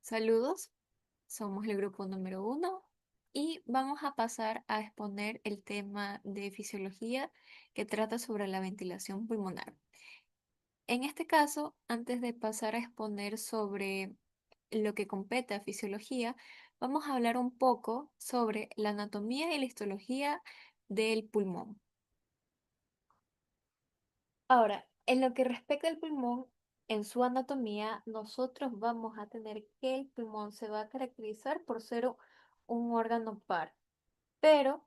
Saludos, somos el grupo número 1 y vamos a pasar a exponer el tema de fisiología que trata sobre la ventilación pulmonar. En este caso, antes de pasar a exponer sobre lo que compete a fisiología, vamos a hablar un poco sobre la anatomía y la histología del pulmón. Ahora, en lo que respecta al pulmón, en su anatomía, nosotros vamos a tener que el pulmón se va a caracterizar por ser un órgano par, pero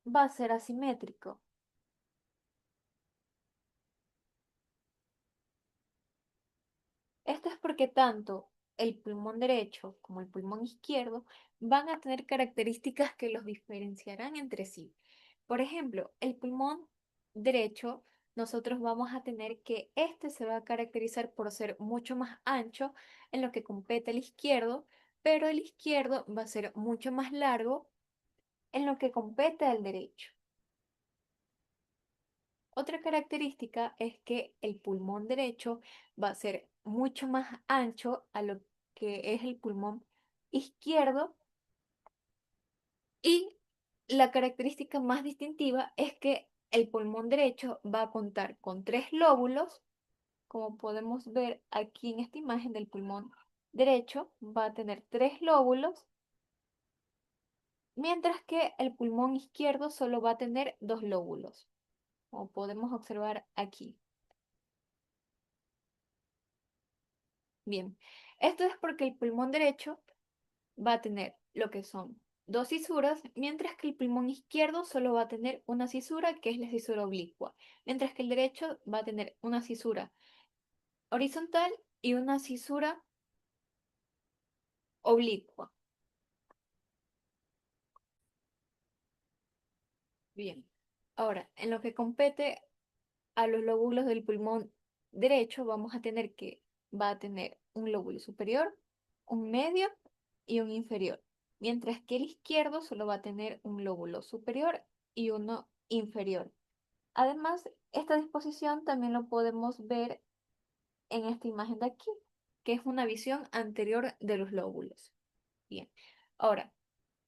va a ser asimétrico. Esto es porque tanto el pulmón derecho como el pulmón izquierdo van a tener características que los diferenciarán entre sí. Por ejemplo, el pulmón derecho, nosotros vamos a tener que este se va a caracterizar por ser mucho más ancho en lo que compete al izquierdo, pero el izquierdo va a ser mucho más largo en lo que compete al derecho. Otra característica es que el pulmón derecho va a ser mucho más ancho a lo que es el pulmón izquierdo, y la característica más distintiva es que el pulmón derecho va a contar con tres lóbulos, como podemos ver aquí en esta imagen del pulmón derecho, va a tener tres lóbulos, mientras que el pulmón izquierdo solo va a tener dos lóbulos, como podemos observar aquí. Bien, esto es porque el pulmón derecho va a tener lo que son dos cisuras, mientras que el pulmón izquierdo solo va a tener una cisura, que es la cisura oblicua, mientras que el derecho va a tener una cisura horizontal y una cisura oblicua. Bien, ahora, en lo que compete a los lóbulos del pulmón derecho, vamos a tener que va a tener un lóbulo superior, un medio y un inferior, mientras que el izquierdo solo va a tener un lóbulo superior y uno inferior. Además, esta disposición también lo podemos ver en esta imagen de aquí, que es una visión anterior de los lóbulos. Bien, ahora,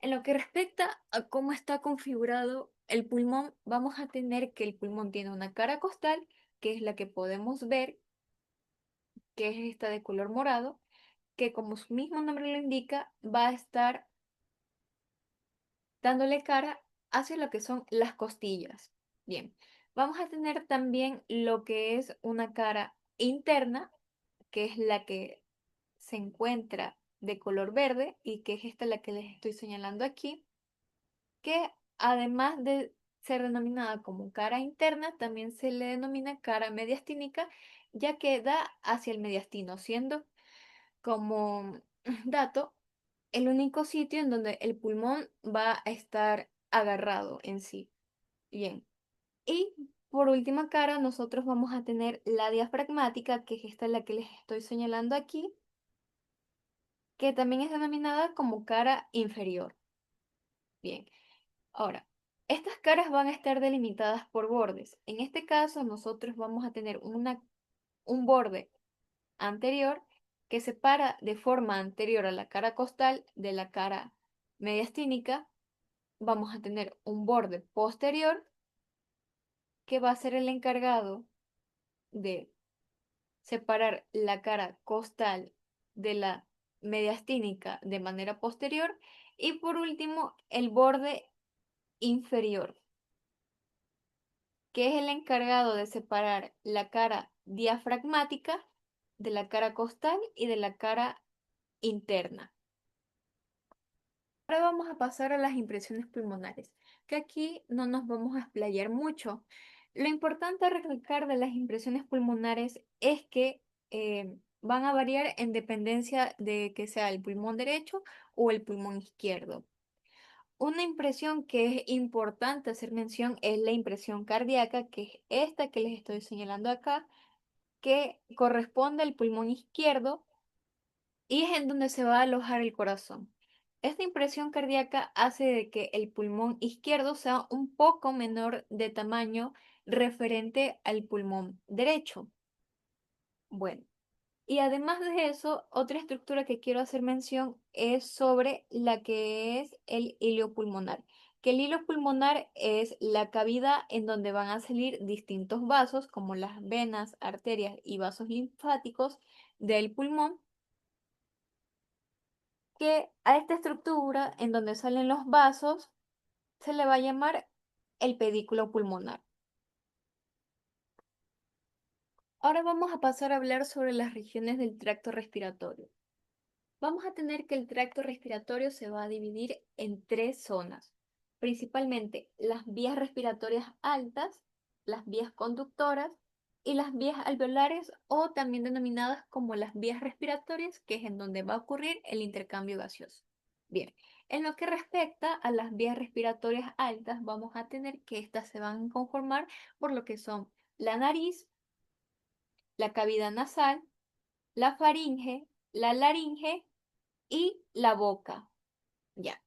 en lo que respecta a cómo está configurado el pulmón, vamos a tener que el pulmón tiene una cara costal, que es la que podemos ver, que es esta de color morado, que como su mismo nombre lo indica, va a estar dándole cara hacia lo que son las costillas. Bien, vamos a tener también lo que es una cara interna, que es la que se encuentra de color verde y que es esta la que les estoy señalando aquí, que además de ser denominada como cara interna, también se le denomina cara mediastínica, ya que da hacia el mediastino, siendo como dato el único sitio en donde el pulmón va a estar agarrado en sí. Bien. Y por última cara, nosotros vamos a tener la diafragmática, que es esta la que les estoy señalando aquí, que también es denominada como cara inferior. Bien. Ahora, estas caras van a estar delimitadas por bordes. En este caso, nosotros vamos a tener un borde anterior que separa de forma anterior a la cara costal de la cara mediastínica. Vamos a tener un borde posterior que va a ser el encargado de separar la cara costal de la mediastínica de manera posterior. Y por último, el borde inferior, que es el encargado de separar la cara diafragmática de la cara costal y de la cara interna. Ahora vamos a pasar a las impresiones pulmonares, que aquí no nos vamos a explayar mucho. Lo importante a recalcar de las impresiones pulmonares es que van a variar en dependencia de que sea el pulmón derecho o el pulmón izquierdo. Una impresión que es importante hacer mención es la impresión cardíaca, que es esta que les estoy señalando acá, que corresponde al pulmón izquierdo y es en donde se va a alojar el corazón. Esta impresión cardíaca hace de que el pulmón izquierdo sea un poco menor de tamaño referente al pulmón derecho. Bueno, Y además de eso, otra estructura que quiero hacer mención es sobre la que es el hilo pulmonar. Que el hilo pulmonar es la cavidad en donde van a salir distintos vasos, como las venas, arterias y vasos linfáticos del pulmón, que a esta estructura en donde salen los vasos se le va a llamar el pedículo pulmonar. Ahora vamos a pasar a hablar sobre las regiones del tracto respiratorio. Vamos a tener que el tracto respiratorio se va a dividir en tres zonas, principalmente las vías respiratorias altas, las vías conductoras y las vías alveolares o también denominadas como las vías respiratorias, que es en donde va a ocurrir el intercambio gaseoso. Bien, en lo que respecta a las vías respiratorias altas, vamos a tener que estas se van a conformar por lo que son la nariz, la cavidad nasal, la faringe, la laringe y la boca. Ya.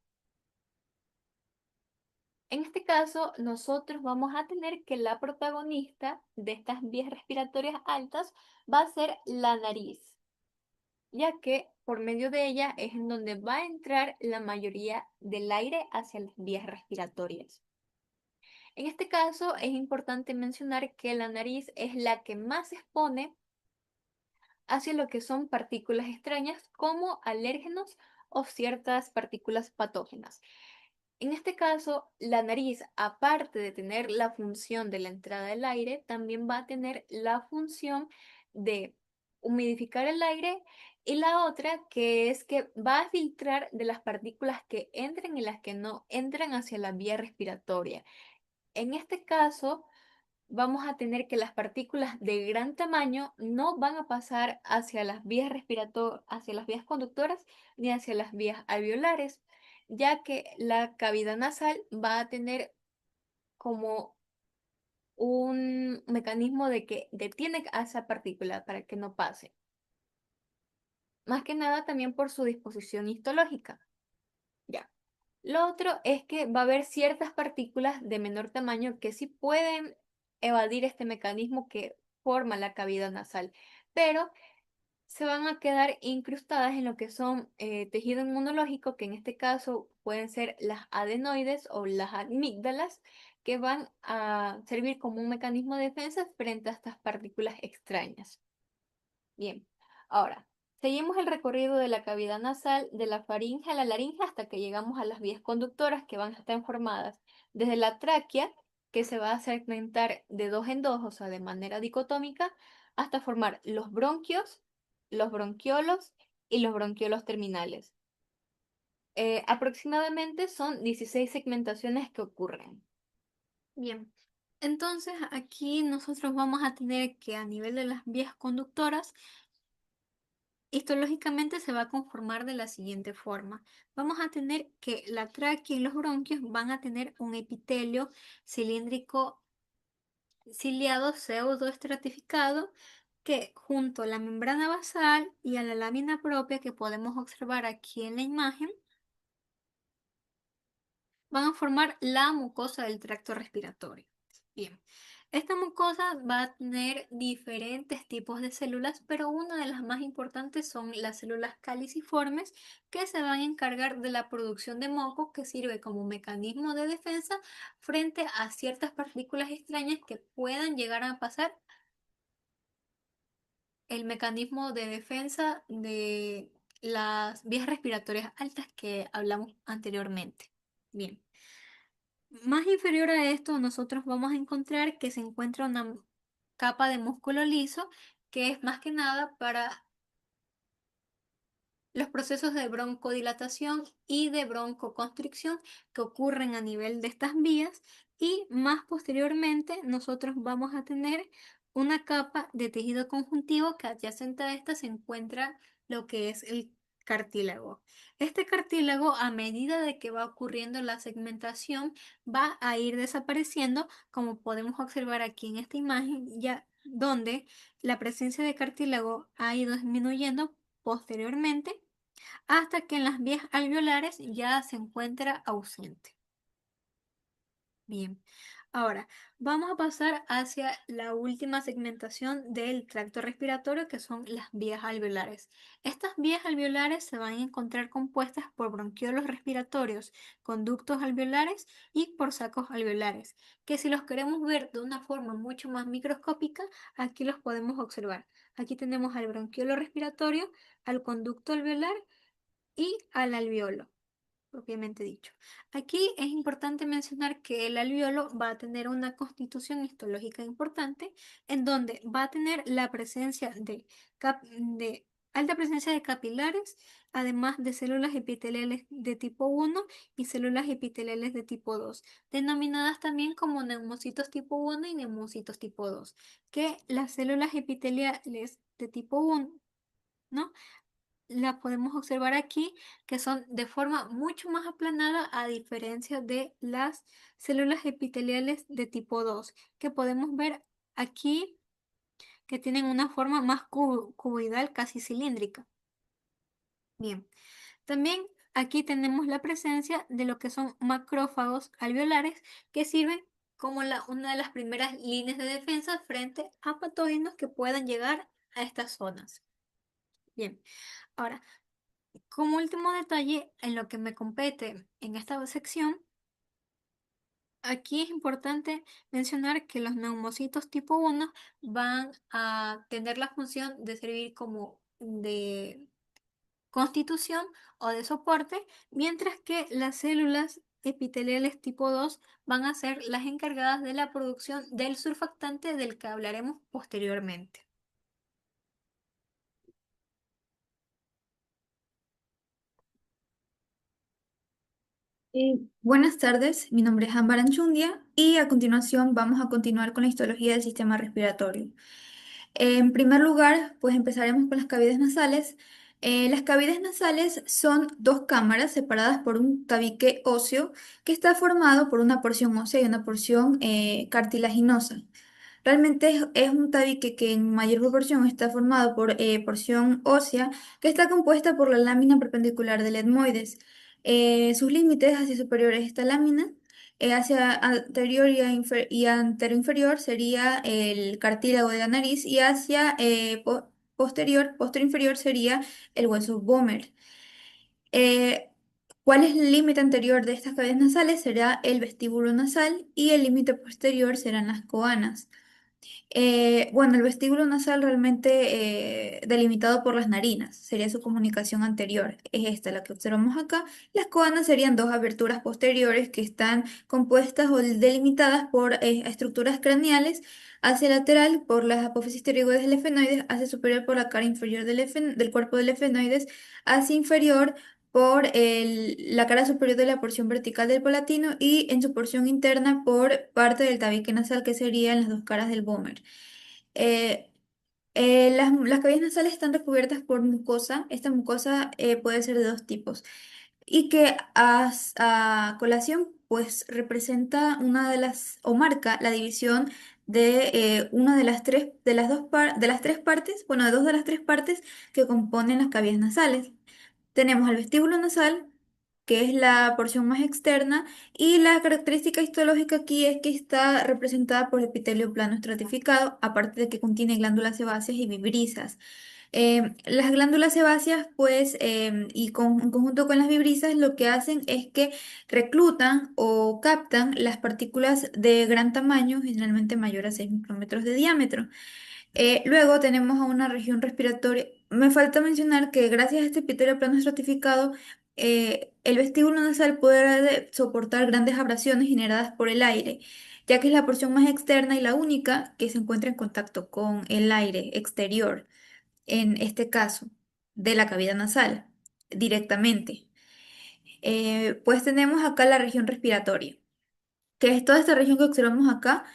En este caso, nosotros vamos a tener que la protagonista de estas vías respiratorias altas va a ser la nariz, ya que por medio de ella es en donde va a entrar la mayoría del aire hacia las vías respiratorias. En este caso, es importante mencionar que la nariz es la que más se expone hacia lo que son partículas extrañas como alérgenos o ciertas partículas patógenas. En este caso, la nariz, aparte de tener la función de la entrada del aire, también va a tener la función de humidificar el aire y la otra que es que va a filtrar de las partículas que entran y las que no entran hacia la vía respiratoria. En este caso, vamos a tener que las partículas de gran tamaño no van a pasar hacia las vías hacia las vías conductoras ni hacia las vías alveolares, ya que la cavidad nasal va a tener como un mecanismo de que detiene a esa partícula para que no pase. Más que nada también por su disposición histológica. Ya. Lo otro es que va a haber ciertas partículas de menor tamaño que sí pueden evadir este mecanismo que forma la cavidad nasal, pero se van a quedar incrustadas en lo que son tejido inmunológico, que en este caso pueden ser las adenoides o las amígdalas, que van a servir como un mecanismo de defensa frente a estas partículas extrañas. Bien, ahora, seguimos el recorrido de la cavidad nasal, de la faringe a la laringe, hasta que llegamos a las vías conductoras que van a estar formadas desde la tráquea, que se va a segmentar de dos en dos, o sea, de manera dicotómica, hasta formar los bronquios, los bronquiolos y los bronquiolos terminales. Aproximadamente son 16 segmentaciones que ocurren. Bien, entonces aquí nosotros vamos a tener que a nivel de las vías conductoras, histológicamente se va a conformar de la siguiente forma. Vamos a tener que la tráquea y los bronquios van a tener un epitelio cilíndrico ciliado pseudoestratificado que junto a la membrana basal y a la lámina propia que podemos observar aquí en la imagen, van a formar la mucosa del tracto respiratorio. Bien, esta mucosa va a tener diferentes tipos de células, pero una de las más importantes son las células caliciformes que se van a encargar de la producción de moco que sirve como mecanismo de defensa frente a ciertas partículas extrañas que puedan llegar a pasar el mecanismo de defensa de las vías respiratorias altas que hablamos anteriormente. Bien. Más inferior a esto, nosotros vamos a encontrar que se encuentra una capa de músculo liso que es más que nada para los procesos de broncodilatación y de broncoconstricción que ocurren a nivel de estas vías y más posteriormente nosotros vamos a tener una capa de tejido conjuntivo que adyacente a esta se encuentra lo que es el cartílago. Este cartílago a medida de que va ocurriendo la segmentación va a ir desapareciendo como podemos observar aquí en esta imagen ya donde la presencia de cartílago ha ido disminuyendo posteriormente hasta que en las vías alveolares ya se encuentra ausente. Bien, Ahora, vamos a pasar hacia la última segmentación del tracto respiratorio, que son las vías alveolares. Estas vías alveolares se van a encontrar compuestas por bronquiolos respiratorios, conductos alveolares y por sacos alveolares, que si los queremos ver de una forma mucho más microscópica, aquí los podemos observar. Aquí tenemos al bronquiolo respiratorio, al conducto alveolar y al alveolo propiamente dicho. Aquí es importante mencionar que el alveolo va a tener una constitución histológica importante, en donde va a tener la presencia de alta presencia de capilares, además de células epiteliales de tipo 1 y células epiteliales de tipo 2, denominadas también como neumocitos tipo 1 y neumocitos tipo 2, que las células epiteliales de tipo 1, ¿no? La podemos observar aquí, que son de forma mucho más aplanada a diferencia de las células epiteliales de tipo 2 que podemos ver aquí, que tienen una forma más cuboidal, casi cilíndrica. Bien, también aquí tenemos la presencia de lo que son macrófagos alveolares, que sirven como una de las primeras líneas de defensa frente a patógenos que puedan llegar a estas zonas. Bien, ahora, como último detalle, en lo que me compete en esta sección, aquí es importante mencionar que los neumocitos tipo 1 van a tener la función de servir como de constitución o de soporte, mientras que las células epiteliales tipo 2 van a ser las encargadas de la producción del surfactante del que hablaremos posteriormente. Buenas tardes, mi nombre es Ámbar Anchundia y a continuación vamos a continuar con la histología del sistema respiratorio. En primer lugar, pues empezaremos con las cavidades nasales. Las cavidades nasales son dos cámaras separadas por un tabique óseo que está formado por una porción ósea y una porción cartilaginosa. Realmente es un tabique que en mayor proporción está formado por porción ósea que está compuesta por la lámina perpendicular del etmoides. Sus límites hacia superiores de esta lámina, hacia anterior y anteroinferior sería el cartílago de la nariz y hacia posterior sería el hueso Bomer. Eh, ¿Cuál es el límite anterior de estas cavidades nasales? Será el vestíbulo nasal y el límite posterior serán las coanas. Bueno, el vestíbulo nasal realmente delimitado por las narinas, sería su comunicación anterior. Es esta la que observamos acá. Las coanas serían dos aberturas posteriores que están compuestas o delimitadas por estructuras craneales, hacia lateral por las apófisis pterigoides del efenoides, hacia superior por la cara inferior del cuerpo del efenoides, hacia inferior por la cara superior de la porción vertical del palatino y en su porción interna por parte del tabique nasal que serían las dos caras del vómer. Eh, las cavidades nasales están recubiertas por mucosa. Esta mucosa puede ser de dos tipos y que a colación pues representa una de las o marca la división de una de las tres de las de las tres partes, bueno, de dos de las tres partes que componen las cavidades nasales. Tenemos el vestíbulo nasal, que es la porción más externa, y la característica histológica aquí es que está representada por epitelio plano estratificado, aparte de que contiene glándulas sebáceas y vibrisas. Las glándulas sebáceas, pues, en conjunto con las vibrisas, lo que hacen es que reclutan o captan las partículas de gran tamaño, generalmente mayor a 6 micrómetros de diámetro. Luego tenemos a una región respiratoria. Me falta mencionar que gracias a este epitelio plano estratificado, el vestíbulo nasal puede soportar grandes abrasiones generadas por el aire, ya que es la porción más externa y la única que se encuentra en contacto con el aire exterior, en este caso, de la cavidad nasal, directamente. Pues tenemos acá la región respiratoria, que es toda esta región que observamos acá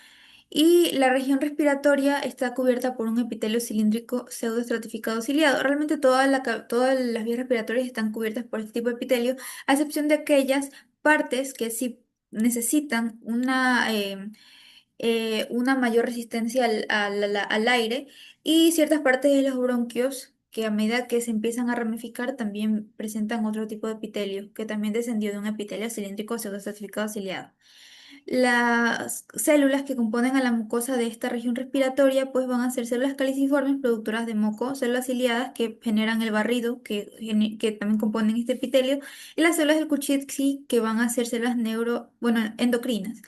y la región respiratoria está cubierta por un epitelio cilíndrico pseudoestratificado ciliado. Realmente todas las vías respiratorias están cubiertas por este tipo de epitelio, a excepción de aquellas partes que sí necesitan una mayor resistencia al aire y ciertas partes de los bronquios que a medida que se empiezan a ramificar también presentan otro tipo de epitelio que también descendió de un epitelio cilíndrico pseudoestratificado ciliado. Las células que componen a la mucosa de esta región respiratoria pues van a ser células caliciformes productoras de moco, células ciliadas que generan el barrido que también componen este epitelio y las células del Kuchinsky que van a ser células endocrinas,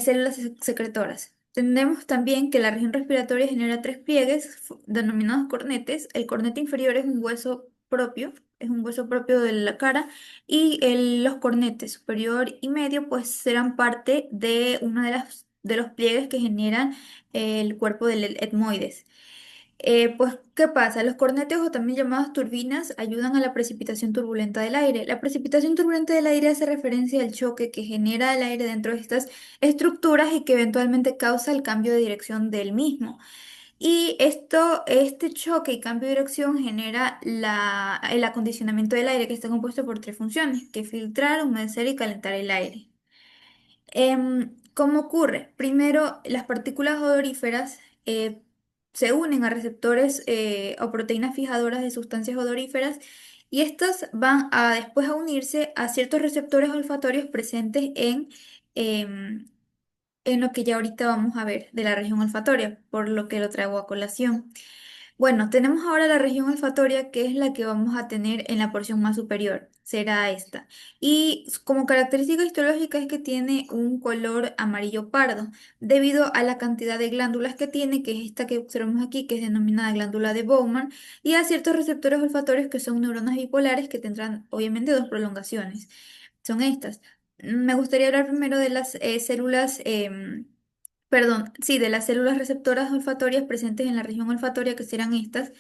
células secretoras. Tenemos también que la región respiratoria genera tres pliegues denominados cornetes. El cornete inferior es un hueso propio de la cara, y los cornetes superior y medio pues serán parte de una de los pliegues que generan el cuerpo del etmoides. Pues, ¿qué pasa? Los cornetes, o también llamadas turbinas, ayudan a la precipitación turbulenta del aire. La precipitación turbulenta del aire hace referencia al choque que genera el aire dentro de estas estructuras y que eventualmente causa el cambio de dirección del mismo. Y este choque y cambio de dirección genera el acondicionamiento del aire, que está compuesto por tres funciones, que es filtrar, humedecer y calentar el aire. ¿Cómo ocurre? Primero, las partículas odoríferas se unen a receptores o proteínas fijadoras de sustancias odoríferas, y estas van a después a unirse a ciertos receptores olfatorios presentes em, en lo que ya ahorita vamos a ver de la región olfatoria, por lo que lo traigo a colación. Bueno, tenemos ahora la región olfatoria, que es la que vamos a tener en la porción más superior, será esta. Y como característica histológica es que tiene un color amarillo pardo, debido a la cantidad de glándulas que tiene, que es esta que observamos aquí, que es denominada glándula de Bowman, y a ciertos receptores olfatorios que son neuronas bipolares que tendrán obviamente dos prolongaciones. Son estas. Me gustaría hablar primero de las células. Perdón, sí, de las células receptoras olfatorias presentes en la región olfatoria, que serán estas.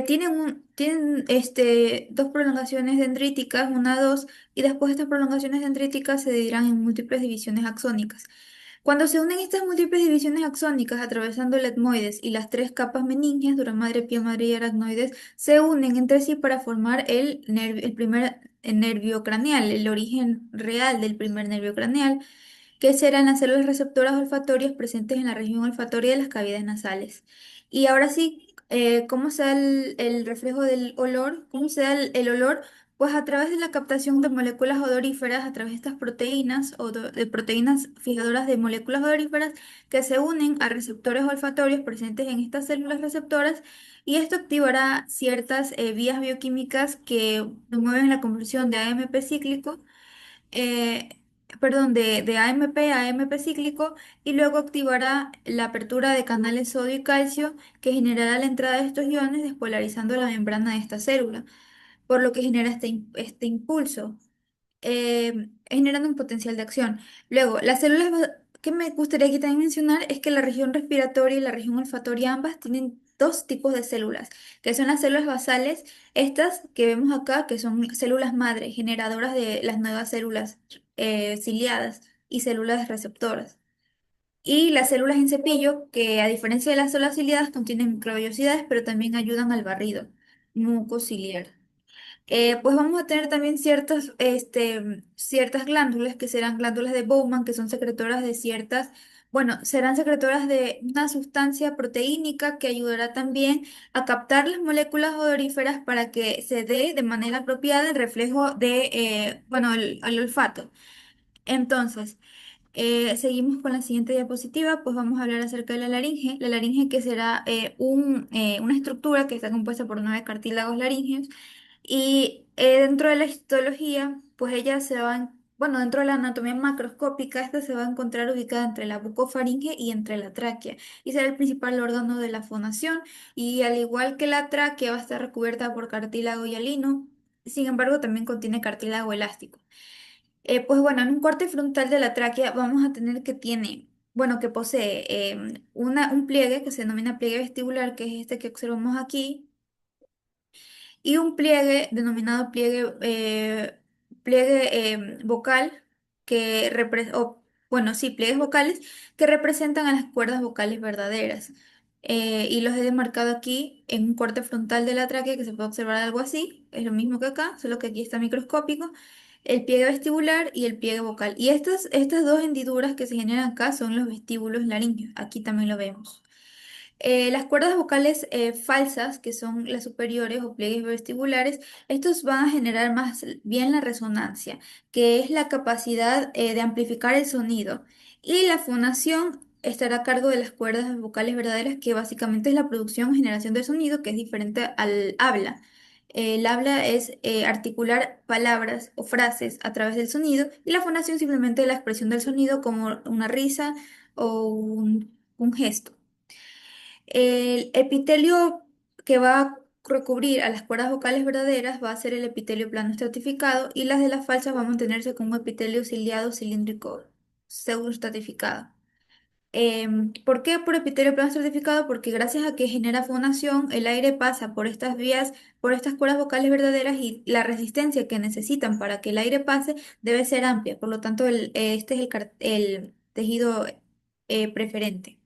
Tienen dos prolongaciones dendríticas, una, dos, y después estas prolongaciones dendríticas se dividirán en múltiples divisiones axónicas. Cuando se unen estas múltiples divisiones axónicas atravesando el etmoides y las tres capas meningias, dura madre, pie madre y aracnoides, se unen entre sí para formar el primer nervio craneal, el origen real del primer nervio craneal, que serán las células receptoras olfatorias presentes en la región olfatoria de las cavidades nasales. Y ahora sí, ¿cómo se da el reflejo del olor? ¿Cómo se da el olor? Pues a través de la captación de moléculas odoríferas, a través de estas proteínas o de proteínas fijadoras de moléculas odoríferas que se unen a receptores olfatorios presentes en estas células receptoras, y esto activará ciertas vías bioquímicas que promueven la conversión de AMP cíclico, eh, perdón, de AMP a AMP cíclico, y luego activará la apertura de canales sodio y calcio que generará la entrada de estos iones despolarizando la membrana de esta célula, por lo que genera este impulso, generando un potencial de acción. Luego, que me gustaría aquí también mencionar es que la región respiratoria y la región olfatoria ambas tienen dos tipos de células, que son las células basales, estas que vemos acá, que son células madre, generadoras de las nuevas células ciliadas y células receptoras. Y las células en cepillo, que a diferencia de las células ciliadas, contienen microvellosidades, pero también ayudan al barrido mucociliar. Pues vamos a tener también ciertas glándulas que serán glándulas de Bowman, que son secretoras de serán secretoras de una sustancia proteínica que ayudará también a captar las moléculas odoríferas para que se dé de manera apropiada el reflejo el olfato. Entonces, seguimos con la siguiente diapositiva, pues vamos a hablar acerca de la laringe que será una estructura que está compuesta por nueve cartílagos laríngeos, y dentro de la histología, pues dentro de la anatomía macroscópica, esta se va a encontrar ubicada entre la bucofaringe y entre la tráquea, y será el principal órgano de la fonación, y al igual que la tráquea va a estar recubierta por cartílago hialino, sin embargo también contiene cartílago elástico. Pues bueno, en un corte frontal de la tráquea vamos a tener que posee un pliegue que se denomina pliegue vestibular, que es este que observamos aquí, y un pliegue denominado pliegue vocal, sí, pliegues vocales que representan a las cuerdas vocales verdaderas. Y los he demarcado aquí en un corte frontal de la tráquea, que se puede observar algo así, es lo mismo que acá, solo que aquí está microscópico, el pliegue vestibular y el pliegue vocal. Y estas dos hendiduras que se generan acá son los vestíbulos laríngeos, aquí también lo vemos. Las cuerdas vocales falsas, que son las superiores o pliegues vestibulares, estos van a generar más bien la resonancia, que es la capacidad de amplificar el sonido. Y la fonación estará a cargo de las cuerdas vocales verdaderas, que básicamente es la producción o generación del sonido, que es diferente al habla. El habla es articular palabras o frases a través del sonido, y la fonación simplemente es la expresión del sonido como una risa o un gesto. El epitelio que va a recubrir a las cuerdas vocales verdaderas va a ser el epitelio plano estratificado, y las de las falsas van a mantenerse con un epitelio ciliado cilíndrico pseudoestratificado. ¿Por qué por epitelio plano estratificado? Porque gracias a que genera fonación, el aire pasa por estas vías, por estas cuerdas vocales verdaderas, y la resistencia que necesitan para que el aire pase debe ser amplia. Por lo tanto, este es el tejido preferente.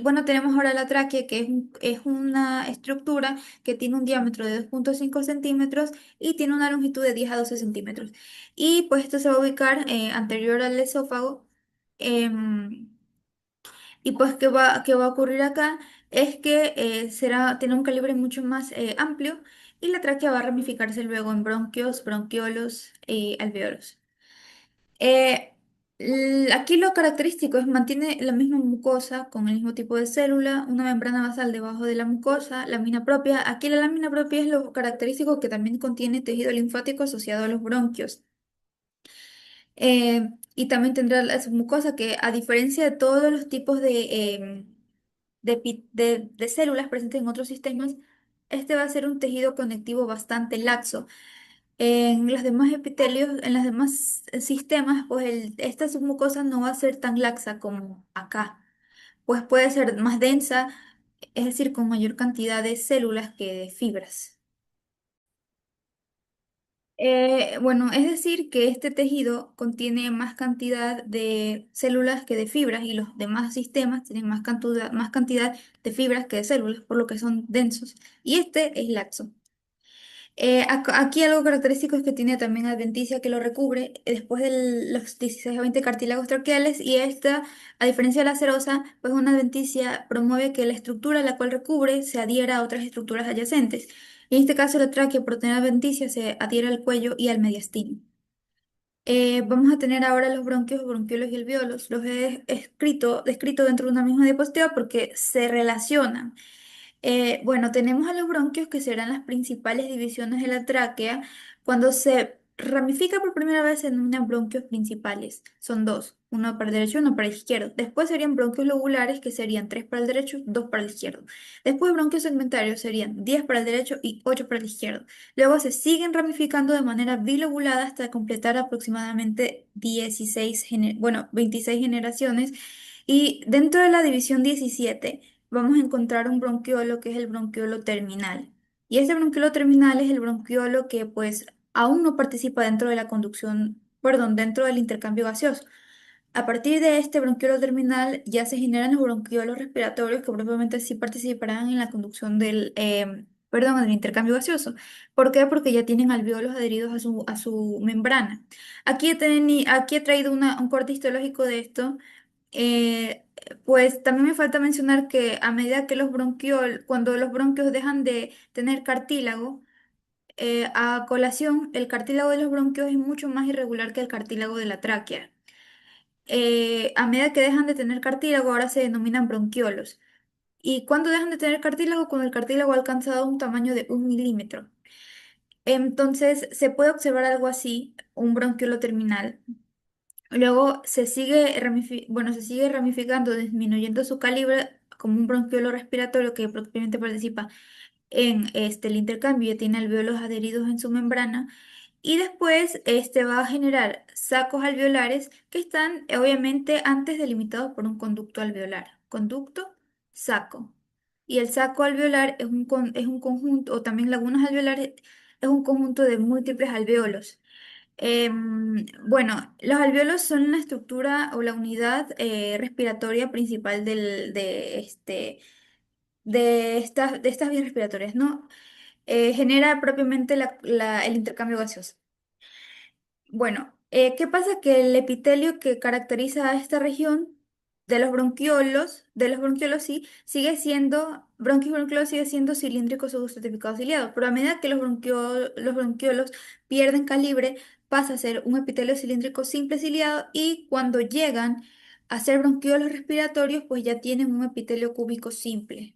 Bueno, tenemos ahora la tráquea, que es una estructura que tiene un diámetro de 2,5 centímetros y tiene una longitud de 10 a 12 centímetros. Y pues esto se va a ubicar anterior al esófago. em, y pues, ¿qué va a ocurrir acá? Es que tiene un calibre mucho más amplio, y la tráquea va a ramificarse luego en bronquios, bronquiolos y alveolos. Eh, Aquí lo característico es mantiene la misma mucosa con el mismo tipo de célula, una membrana basal debajo de la mucosa, lámina propia. Aquí la lámina propia es lo característico, que también contiene tejido linfático asociado a los bronquios. Y también tendrá la submucosa, que a diferencia de todos los tipos de células presentes en otros sistemas, este va a ser un tejido conectivo bastante laxo. En los demás epitelios, en los demás sistemas, pues esta submucosa no va a ser tan laxa como acá, pues puede ser más densa, es decir, con mayor cantidad de células que de fibras. Bueno, es decir, que este tejido contiene más cantidad de células que de fibras, y los demás sistemas tienen más cantidad de fibras que de células, por lo que son densos, y este es laxo. Aquí algo característico es que tiene también adventicia que lo recubre después de los 16 a 20 cartílagos traqueales, y esta, a diferencia de la serosa, pues una adventicia promueve que la estructura a la cual recubre se adhiera a otras estructuras adyacentes. En este caso, la tráquea, por tener adventicia, se adhiere al cuello y al mediastino. Vamos a tener ahora los bronquios, bronquiolos y alveolos. Los he descrito dentro de una misma diapositiva porque se relacionan. Bueno, tenemos a los bronquios, que serán las principales divisiones de la tráquea. Cuando se ramifica por primera vez, se denominan bronquios principales. Son dos, uno para el derecho y uno para el izquierdo. Después serían bronquios lobulares, que serían tres para el derecho, dos para el izquierdo. Después bronquios segmentarios serían 10 para el derecho y 8 para el izquierdo. Luego se siguen ramificando de manera bilobulada hasta completar aproximadamente 26 generaciones. Y dentro de la división 17 vamos a encontrar un bronquiolo, que es el bronquiolo terminal. Y este bronquiolo terminal es el bronquiolo que pues aún no participa dentro de la conducción, perdón, dentro del intercambio gaseoso. A partir de este bronquiolo terminal ya se generan los bronquiolos respiratorios, que probablemente sí participarán en la conducción del intercambio gaseoso. ¿Por qué? Porque ya tienen alveolos adheridos a su membrana. Aquí he traído un corte histológico de esto. Eh, pues también me falta mencionar que a medida que cuando los bronquios dejan de tener cartílago, a colación, el cartílago de los bronquios es mucho más irregular que el cartílago de la tráquea. A medida que dejan de tener cartílago, ahora se denominan bronquiolos. ¿Y cuando dejan de tener cartílago? Cuando el cartílago ha alcanzado un tamaño de 1 milímetro. Entonces, se puede observar algo así, un bronquiolo terminal. Luego se sigue ramificando, disminuyendo su calibre como un bronquiolo respiratorio, que propiamente participa en el intercambio y tiene alveolos adheridos en su membrana. Y después este va a generar sacos alveolares, que están obviamente antes delimitados por un conducto alveolar. Conducto, saco. Y el saco alveolar es un conjunto, o también lagunas alveolares, es un conjunto de múltiples alveolos. Bueno, los alveolos son la estructura o la unidad respiratoria principal de estas vías respiratorias, ¿no? Genera propiamente el intercambio gaseoso. Bueno, ¿qué pasa? Que el epitelio que caracteriza a esta región de los bronquiolos sí, bronquio y bronquiolos sigue siendo cilíndrico subestratificado ciliado, pero a medida que los bronquiolos pierden calibre, pasa a ser un epitelio cilíndrico simple ciliado y cuando llegan a ser bronquiolos respiratorios, pues ya tienen un epitelio cúbico simple.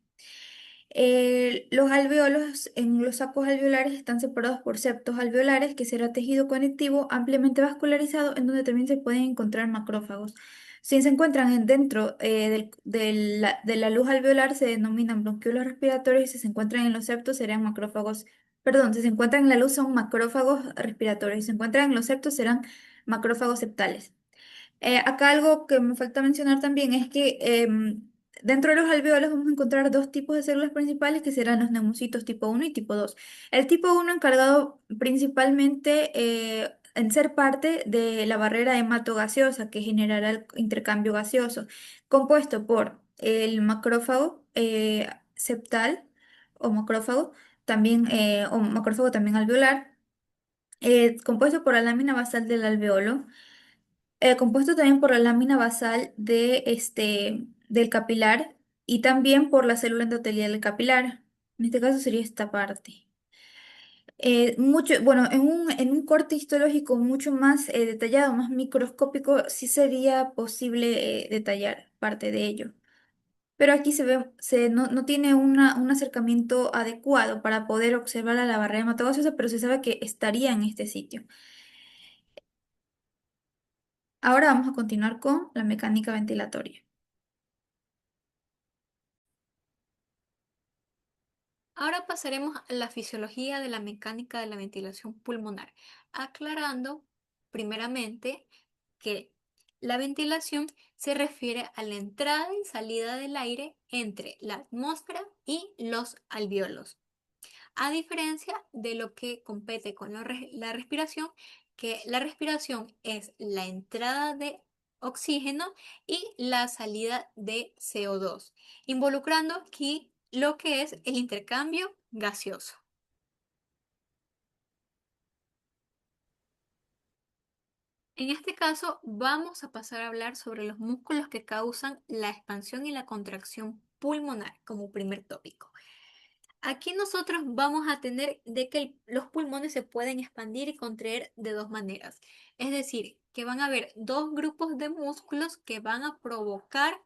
Los alveolos en los sacos alveolares están separados por septos alveolares, que será tejido conectivo ampliamente vascularizado, en donde también se pueden encontrar macrófagos. Si se encuentran dentro de la luz alveolar, se denominan bronquiolos respiratorios, y si se encuentran en los septos, serían macrófagos. Perdón, si se encuentran en la luz, son macrófagos respiratorios. Si se encuentran en los septos, serán macrófagos septales. Acá algo que me falta mencionar también es que dentro de los alveolos vamos a encontrar dos tipos de células principales que serán los neumocitos tipo uno y tipo 2. El tipo uno encargado principalmente en ser parte de la barrera hematogaseosa que generará el intercambio gaseoso, compuesto por el macrófago septal o macrófago también alveolar, compuesto por la lámina basal del alveolo, compuesto también por la lámina basal del capilar y también por la célula endotelial del capilar. En este caso sería esta parte. Bueno, en un corte histológico mucho más detallado, más microscópico, sí sería posible detallar parte de ello. Pero aquí no tiene un acercamiento adecuado para poder observar a la barrera hematogaseosa, pero se sabe que estaría en este sitio. Ahora vamos a continuar con la mecánica ventilatoria. Ahora pasaremos a la fisiología de la mecánica de la ventilación pulmonar, aclarando primeramente que la ventilación se refiere a la entrada y salida del aire entre la atmósfera y los alvéolos, a diferencia de lo que compete con la respiración, que la respiración es la entrada de oxígeno y la salida de CO2, involucrando aquí lo que es el intercambio gaseoso. En este caso, vamos a pasar a hablar sobre los músculos que causan la expansión y la contracción pulmonar como primer tópico. Aquí nosotros vamos a tener de que los pulmones se pueden expandir y contraer de dos maneras. Es decir, que van a haber dos grupos de músculos que van a provocar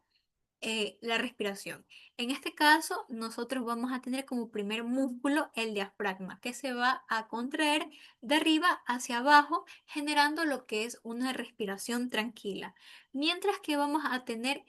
la respiración. En este caso, nosotros vamos a tener como primer músculo el diafragma, que se va a contraer de arriba hacia abajo, generando lo que es una respiración tranquila. Mientras que vamos a tener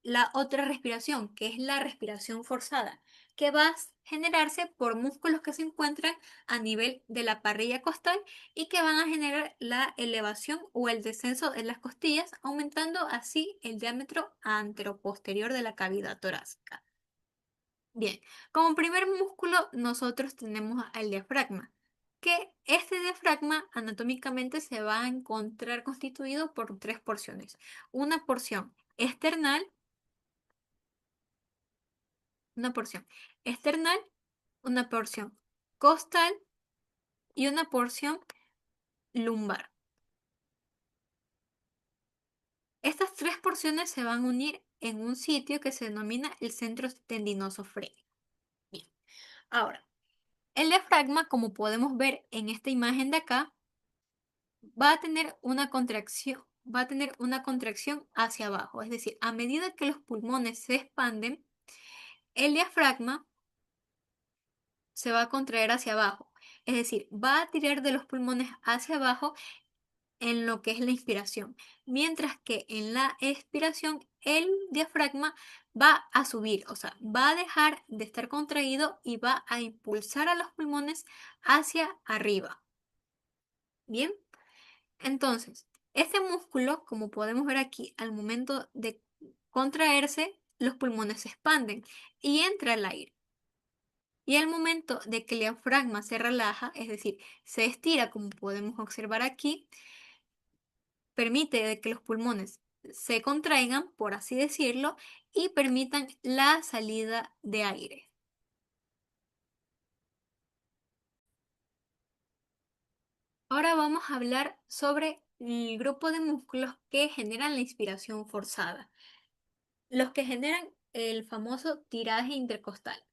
la otra respiración, que es la respiración forzada, que va a generarse por músculos que se encuentran a nivel de la parrilla costal y que van a generar la elevación o el descenso de las costillas, aumentando así el diámetro anteroposterior de la cavidad torácica. Bien, como primer músculo nosotros tenemos al diafragma, que este diafragma anatómicamente se va a encontrar constituido por tres porciones. Una porción external, una porción external, una porción costal y una porción lumbar. Estas tres porciones se van a unir en un sitio que se denomina el centro tendinoso frénico. Bien, ahora, el diafragma, como podemos ver en esta imagen de acá, va a tener una contracción hacia abajo. Es decir, a medida que los pulmones se expanden, el diafragma se va a contraer hacia abajo. Es decir, va a tirar de los pulmones hacia abajo en lo que es la inspiración, mientras que en la expiración el diafragma va a subir, o sea, va a dejar de estar contraído y va a impulsar a los pulmones hacia arriba. Bien, entonces, este músculo, como podemos ver aquí, al momento de contraerse, los pulmones se expanden y entra el aire. Y al momento de que el diafragma se relaja, es decir, se estira, como podemos observar aquí, permite de que los pulmones se contraigan, por así decirlo, y permitan la salida de aire. Ahora vamos a hablar sobre el grupo de músculos que generan la inspiración forzada. los que generan el famoso tiraje intercostal.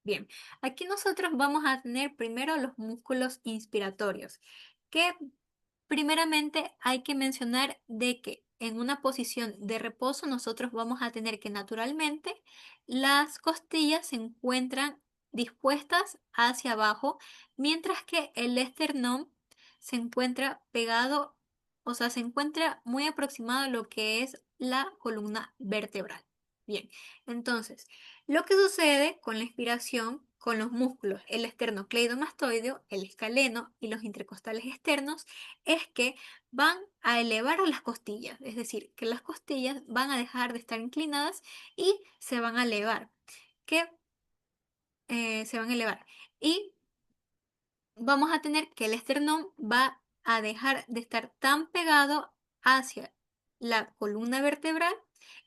Bien, aquí nosotros vamos a tener primero los músculos inspiratorios, que primeramente hay que mencionar de que en una posición de reposo nosotros vamos a tener que naturalmente las costillas se encuentran dispuestas hacia abajo, mientras que el esternón se encuentra pegado, o sea, se encuentra muy aproximado a lo que es la columna vertebral. Bien, entonces, lo que sucede con la inspiración, con los músculos, el esternocleidomastoideo, el escaleno y los intercostales externos, es que van a elevar a las costillas, es decir, que las costillas van a dejar de estar inclinadas y se van a elevar, que se van a elevar. Y vamos a tener que el esternón va a dejar de estar tan pegado hacia la columna vertebral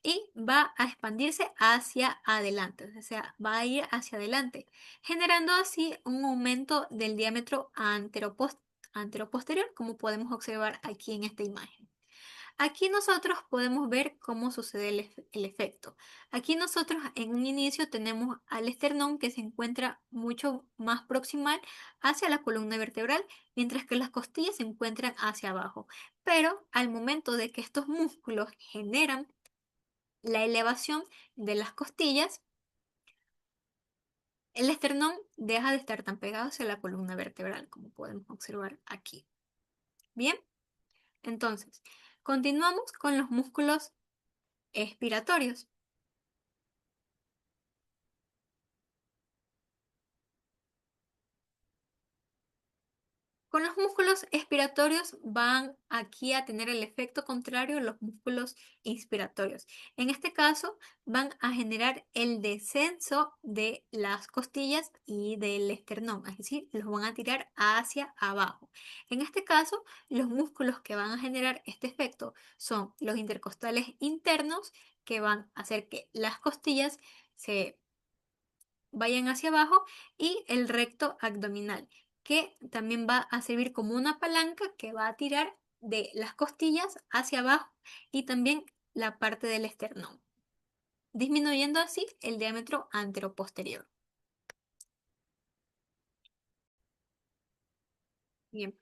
y va a expandirse hacia adelante, o sea, va a ir hacia adelante, generando así un aumento del diámetro anteroposterior, como podemos observar aquí en esta imagen. Aquí nosotros podemos ver cómo sucede el efecto. Aquí nosotros en un inicio tenemos al esternón que se encuentra mucho más proximal hacia la columna vertebral, mientras que las costillas se encuentran hacia abajo. Pero al momento de que estos músculos generan la elevación de las costillas, el esternón deja de estar tan pegado hacia la columna vertebral, como podemos observar aquí. Bien, entonces, continuamos con los músculos expiratorios. Con los músculos expiratorios van aquí a tener el efecto contrario a los músculos inspiratorios. En este caso, van a generar el descenso de las costillas y del esternón, es decir, los van a tirar hacia abajo. En este caso, los músculos que van a generar este efecto son los intercostales internos, que van a hacer que las costillas se vayan hacia abajo, y el recto abdominal, que también va a servir como una palanca que va a tirar de las costillas hacia abajo y también la parte del esternón, disminuyendo así el diámetro anteroposterior. Bien,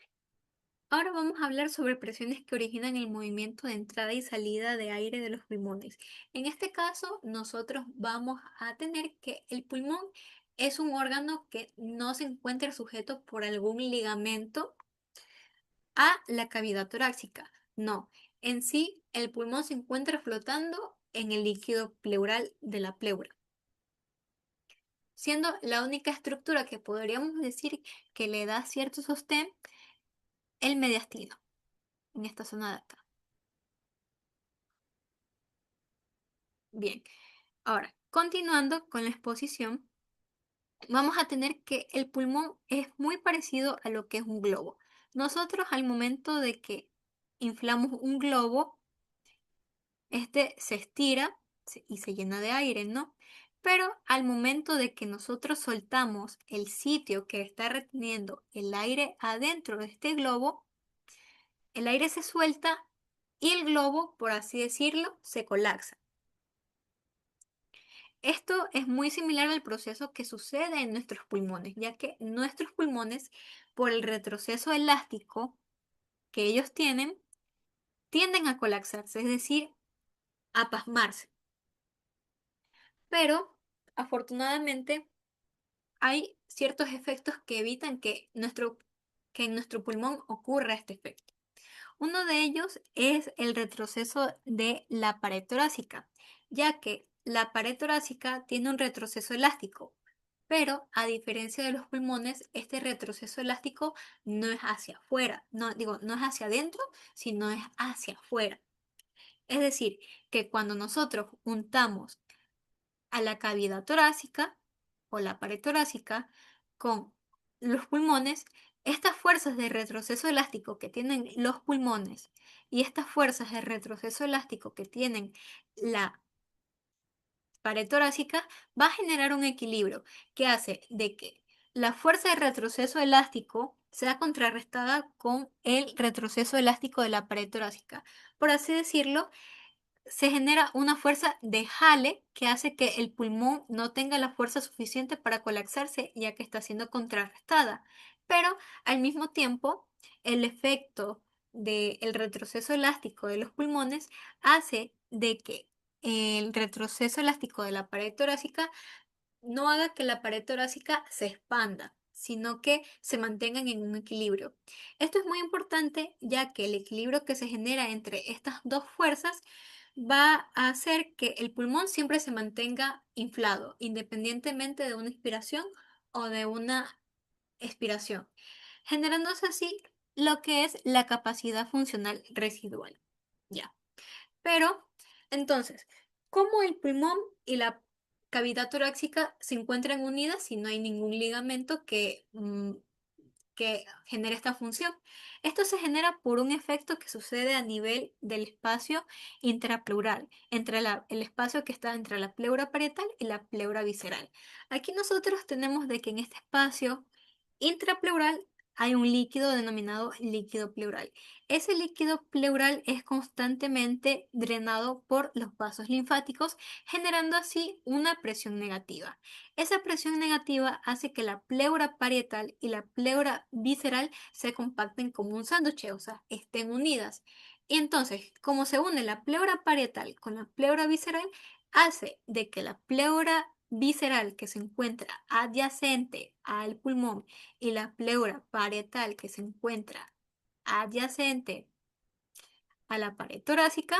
ahora vamos a hablar sobre presiones que originan el movimiento de entrada y salida de aire de los pulmones. En este caso, nosotros vamos a tener que el pulmón es un órgano que no se encuentra sujeto por algún ligamento a la cavidad torácica. No, en sí el pulmón se encuentra flotando en el líquido pleural de la pleura, siendo la única estructura que podríamos decir que le da cierto sostén el mediastino, en esta zona de acá. Bien, ahora, continuando con la exposición, vamos a tener que el pulmón es muy parecido a lo que es un globo. Nosotros al momento de que inflamos un globo, este se estira y se llena de aire, ¿no? Pero al momento de que nosotros soltamos el sitio que está reteniendo el aire adentro de este globo, el aire se suelta y el globo, por así decirlo, se colapsa. Esto es muy similar al proceso que sucede en nuestros pulmones, ya que nuestros pulmones, por el retroceso elástico que ellos tienen, tienden a colapsarse, es decir, a pasmarse. Pero afortunadamente hay ciertos efectos que evitan que en nuestro pulmón ocurra este efecto. Uno de ellos es el retroceso de la pared torácica, ya que la pared torácica tiene un retroceso elástico, pero a diferencia de los pulmones, este retroceso elástico no es hacia afuera, no digo, no es hacia adentro, sino es hacia afuera. Es decir, que cuando nosotros juntamos a la cavidad torácica o la pared torácica con los pulmones, estas fuerzas de retroceso elástico que tienen los pulmones y estas fuerzas de retroceso elástico que tienen la pared torácica va a generar un equilibrio que hace de que la fuerza de retroceso elástico sea contrarrestada con el retroceso elástico de la pared torácica. Por así decirlo, se genera una fuerza de jale que hace que el pulmón no tenga la fuerza suficiente para colapsarse, ya que está siendo contrarrestada. Pero al mismo tiempo, el efecto del retroceso elástico de los pulmones hace de que el retroceso elástico de la pared torácica no haga que la pared torácica se expanda, sino que se mantengan en un equilibrio. Esto es muy importante ya que el equilibrio que se genera entre estas dos fuerzas va a hacer que el pulmón siempre se mantenga inflado, independientemente de una inspiración o de una expiración, generándose así lo que es la capacidad funcional residual. Ya. Pero, entonces, ¿cómo el pulmón y la cavidad torácica se encuentran unidas si no hay ningún ligamento que genere esta función? Esto se genera por un efecto que sucede a nivel del espacio intrapleural, entre el espacio que está entre la pleura parietal y la pleura visceral. Aquí nosotros tenemos de que en este espacio intrapleural hay un líquido denominado líquido pleural. Ese líquido pleural es constantemente drenado por los vasos linfáticos, generando así una presión negativa. Esa presión negativa hace que la pleura parietal y la pleura visceral se compacten como un sándwich, o sea, estén unidas. Y entonces, como se une la pleura parietal con la pleura visceral, hace de que la pleura visceral que se encuentra adyacente al pulmón y la pleura parietal que se encuentra adyacente a la pared torácica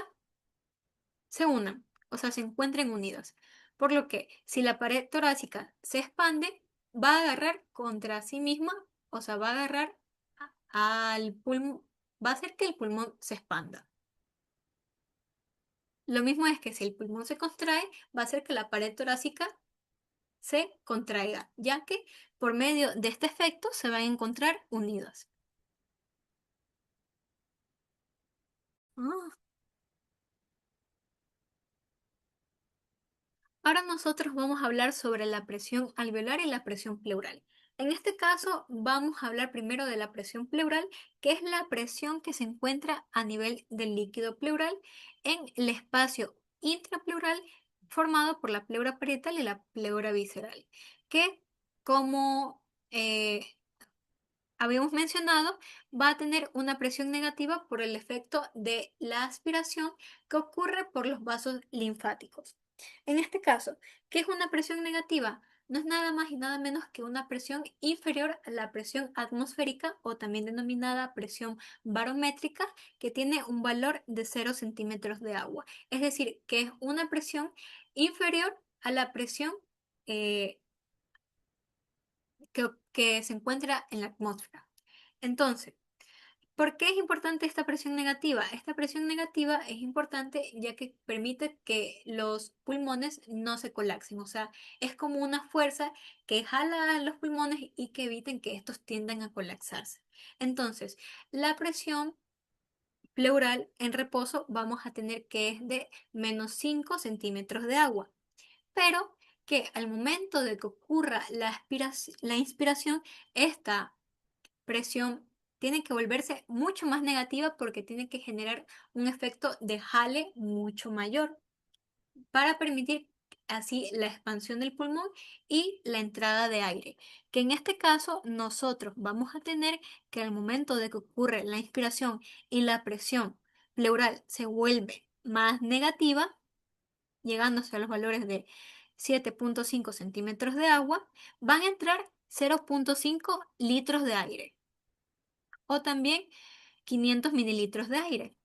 se unan, o sea, se encuentren unidas. Por lo que si la pared torácica se expande, va a agarrar contra sí misma, o sea, va a agarrar al pulmón, va a hacer que el pulmón se expanda. Lo mismo es que si el pulmón se contrae, va a hacer que la pared torácica se contraiga, ya que por medio de este efecto se van a encontrar unidas. Ah. Ahora nosotros vamos a hablar sobre la presión alveolar y la presión pleural. En este caso vamos a hablar primero de la presión pleural, que es la presión que se encuentra a nivel del líquido pleural en el espacio intrapleural formado por la pleura parietal y la pleura visceral, que como habíamos mencionado, va a tener una presión negativa por el efecto de la aspiración que ocurre por los vasos linfáticos. En este caso, ¿qué es una presión negativa? No es nada más y nada menos que una presión inferior a la presión atmosférica o también denominada presión barométrica, que tiene un valor de 0 centímetros de agua. Es decir, que es una presión inferior a la presión eh, que se encuentra en la atmósfera. Entonces, ¿por qué es importante esta presión negativa? Esta presión negativa es importante ya que permite que los pulmones no se colapsen, o sea, es como una fuerza que jala a los pulmones y que eviten que estos tiendan a colapsarse. Entonces, la presión pleural en reposo vamos a tener que es de menos 5 centímetros de agua, pero que al momento de que ocurra la inspiración, esta presión tiene que volverse mucho más negativa porque tiene que generar un efecto de jale mucho mayor para permitir así la expansión del pulmón y la entrada de aire. Que en este caso nosotros vamos a tener que al momento de que ocurre la inspiración y la presión pleural se vuelve más negativa, llegándose a los valores de 7,5 centímetros de agua, van a entrar 0,5 litros de aire o también 500 mililitros de aire.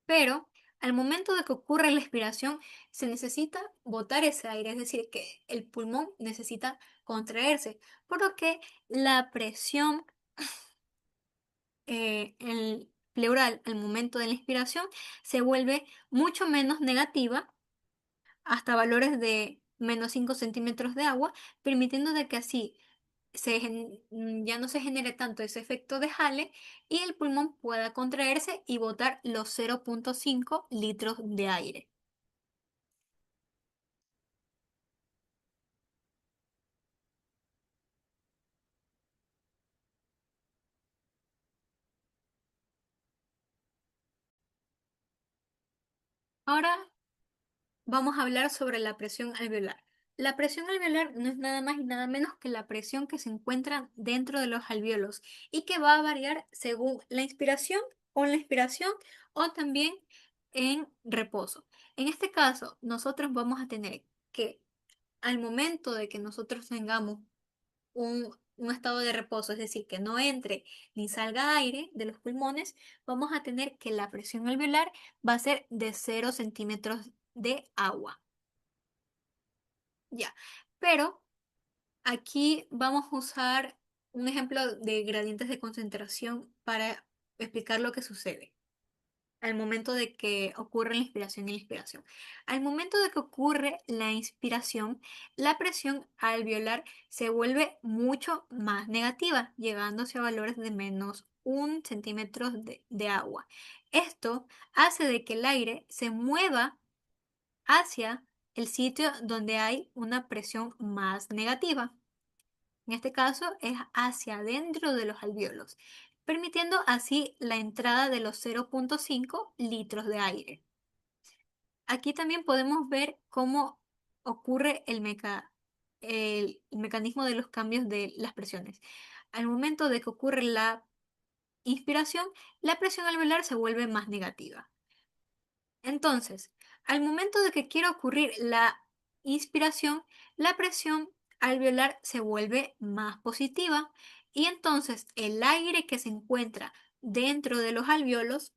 Pero al momento de que ocurre la expiración, se necesita botar ese aire, es decir, que el pulmón necesita contraerse, por lo que la presión pleural al momento de la inspiración se vuelve mucho menos negativa, hasta valores de menos 5 centímetros de agua, permitiendo de que así ya no se genere tanto ese efecto de jale y el pulmón pueda contraerse y botar los 0,5 litros de aire. Ahora vamos a hablar sobre la presión alveolar. La presión alveolar no es nada más y nada menos que la presión que se encuentra dentro de los alvéolos y que va a variar según la inspiración o la expiración o también en reposo. En este caso, nosotros vamos a tener que al momento de que nosotros tengamos un estado de reposo, es decir, que no entre ni salga aire de los pulmones, vamos a tener que la presión alveolar va a ser de 0 centímetros de agua. Ya, pero aquí vamos a usar un ejemplo de gradientes de concentración para explicar lo que sucede al momento de que ocurre la inspiración y la expiración. Al momento de que ocurre la inspiración, la presión alveolar se vuelve mucho más negativa, llegándose a valores de -1 centímetro de agua. Esto hace de que el aire se mueva hacia el sitio donde hay una presión más negativa. En este caso es hacia adentro de los alvéolos, permitiendo así la entrada de los 0,5 litros de aire. Aquí también podemos ver cómo ocurre el mecanismo de los cambios de las presiones. Al momento de que ocurre la inspiración, la presión alveolar se vuelve más negativa. Entonces, al momento de que quiera ocurrir la inspiración, la presión alveolar se vuelve más positiva y entonces el aire que se encuentra dentro de los alvéolos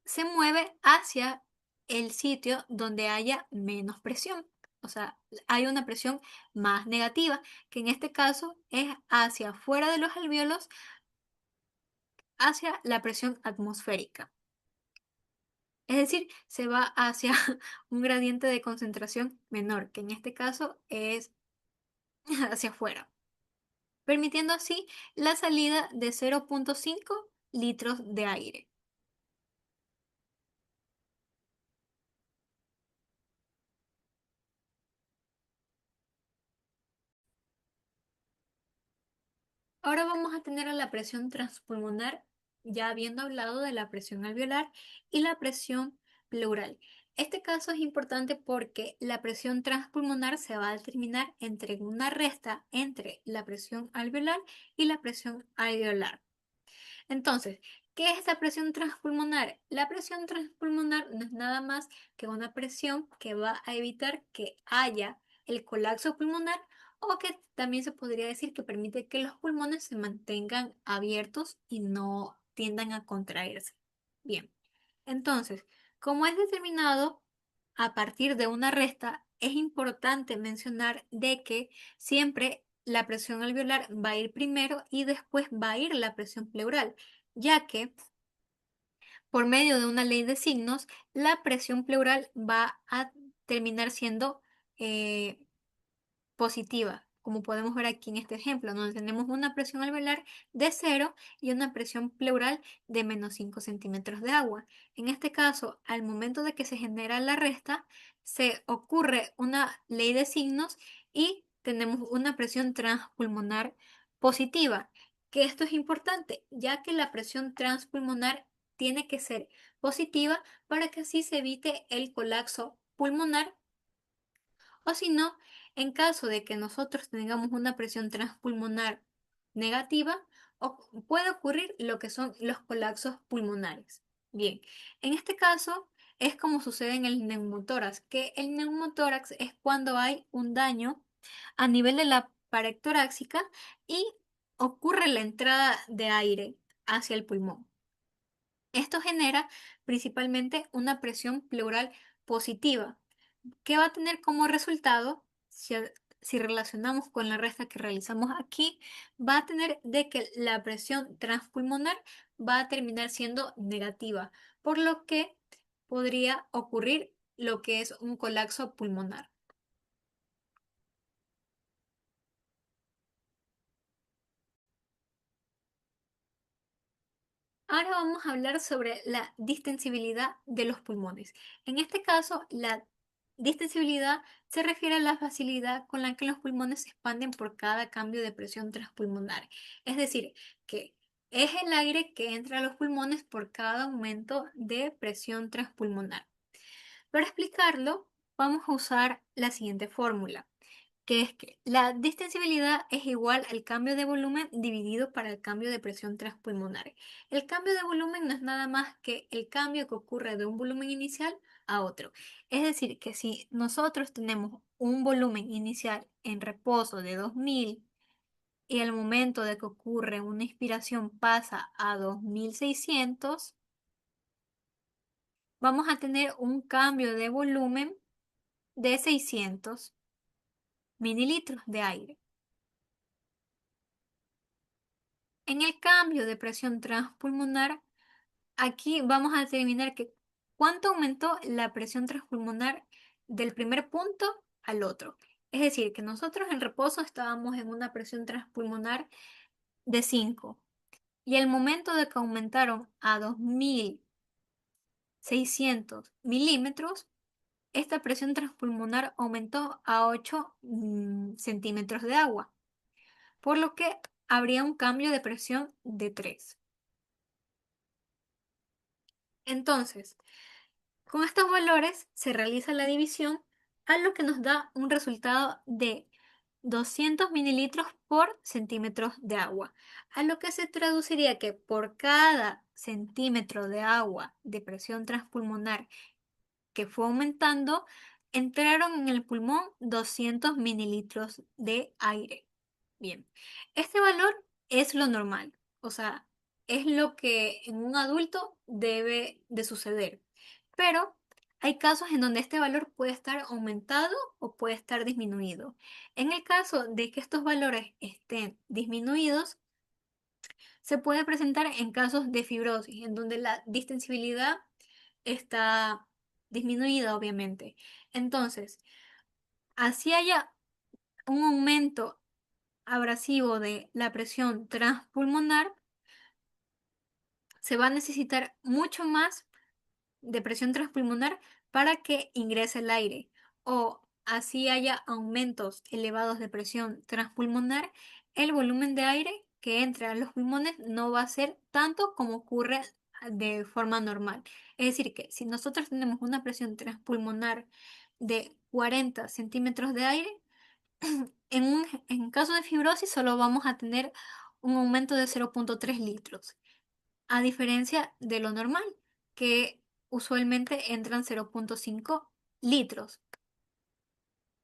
se mueve hacia el sitio donde haya menos presión. O sea, hay una presión más negativa, que en este caso es hacia afuera de los alvéolos, hacia la presión atmosférica. Es decir, se va hacia un gradiente de concentración menor, que en este caso es hacia afuera, permitiendo así la salida de 0,5 litros de aire. Ahora vamos a tener a la presión transpulmonar, ya habiendo hablado de la presión alveolar y la presión pleural. Este caso es importante porque la presión transpulmonar se va a determinar entre una resta entre la presión alveolar y la presión alveolar. Entonces, ¿qué es esta presión transpulmonar? La presión transpulmonar no es nada más que una presión que va a evitar que haya el colapso pulmonar o que también se podría decir que permite que los pulmones se mantengan abiertos y no tiendan a contraerse. Bien, entonces, como es determinado a partir de una resta, es importante mencionar de que siempre la presión alveolar va a ir primero y después va a ir la presión pleural, ya que por medio de una ley de signos, la presión pleural va a terminar siendo eh, positiva, como podemos ver aquí en este ejemplo, donde tenemos una presión alveolar de 0 y una presión pleural de -5 centímetros de agua. En este caso, al momento de que se genera la resta, se ocurre una ley de signos y tenemos una presión transpulmonar positiva, que esto es importante, ya que la presión transpulmonar tiene que ser positiva para que así se evite el colapso pulmonar o si no, en caso de que nosotros tengamos una presión transpulmonar negativa, puede ocurrir lo que son los colapsos pulmonares. Bien, en este caso es como sucede en el neumotórax, que el neumotórax es cuando hay un daño a nivel de la pared torácica y ocurre la entrada de aire hacia el pulmón. Esto genera principalmente una presión pleural positiva que va a tener como resultado, si relacionamos con la resta que realizamos aquí, va a tener de que la presión transpulmonar va a terminar siendo negativa, por lo que podría ocurrir lo que es un colapso pulmonar. Ahora vamos a hablar sobre la distensibilidad de los pulmones. En este caso, la distensibilidad se refiere a la facilidad con la que los pulmones se expanden por cada cambio de presión transpulmonar. Es decir, que es el aire que entra a los pulmones por cada aumento de presión transpulmonar. Para explicarlo, vamos a usar la siguiente fórmula, que es que la distensibilidad es igual al cambio de volumen dividido para el cambio de presión transpulmonar. El cambio de volumen no es nada más que el cambio que ocurre de un volumen inicial a otro. Es decir, que si nosotros tenemos un volumen inicial en reposo de 2000 y al momento de que ocurre una inspiración pasa a 2600, vamos a tener un cambio de volumen de 600 mililitros de aire. En el cambio de presión transpulmonar, aquí vamos a determinar que cuánto aumentó la presión transpulmonar del primer punto al otro. Es decir, que nosotros en reposo estábamos en una presión transpulmonar de 5 y el momento de que aumentaron a 2600 milímetros, esta presión transpulmonar aumentó a 8 centímetros de agua, por lo que habría un cambio de presión de 3. Entonces, con estos valores se realiza la división, a lo que nos da un resultado de 200 mililitros por centímetros de agua, a lo que se traduciría que por cada centímetro de agua de presión transpulmonar que fue aumentando, entraron en el pulmón 200 mililitros de aire. Bien, este valor es lo normal, o sea, es lo que en un adulto debe de suceder. Pero hay casos en donde este valor puede estar aumentado o puede estar disminuido. En el caso de que estos valores estén disminuidos, se puede presentar en casos de fibrosis, en donde la distensibilidad está disminuida, obviamente. Entonces, así haya un aumento abrasivo de la presión transpulmonar, se va a necesitar mucho más de presión transpulmonar para que ingrese el aire. O así haya aumentos elevados de presión transpulmonar, el volumen de aire que entra a los pulmones no va a ser tanto como ocurre de forma normal. Es decir, que si nosotros tenemos una presión transpulmonar de 40 centímetros de aire, en caso de fibrosis solo vamos a tener un aumento de 0,3 litros, a diferencia de lo normal, que usualmente entran 0,5 litros.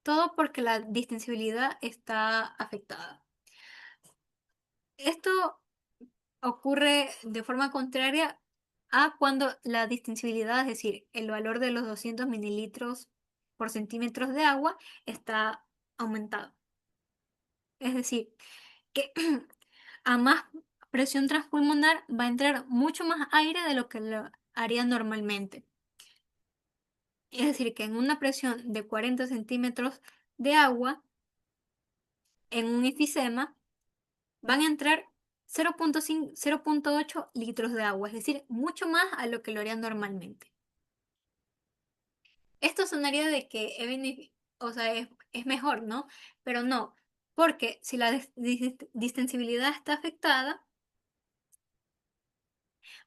Todo porque la distensibilidad está afectada. Esto ocurre de forma contraria a cuando la distensibilidad, es decir, el valor de los 200 mililitros por centímetros de agua, está aumentado. Es decir, que a más presión transpulmonar va a entrar mucho más aire de lo que lo haría normalmente. Es decir, que en una presión de 40 centímetros de agua, en un enfisema, van a entrar 0,5, 0,8 litros de agua, es decir, mucho más a lo que lo harían normalmente. Esto sonaría de que o sea, es mejor, ¿no? Pero no, porque si la distensibilidad está afectada,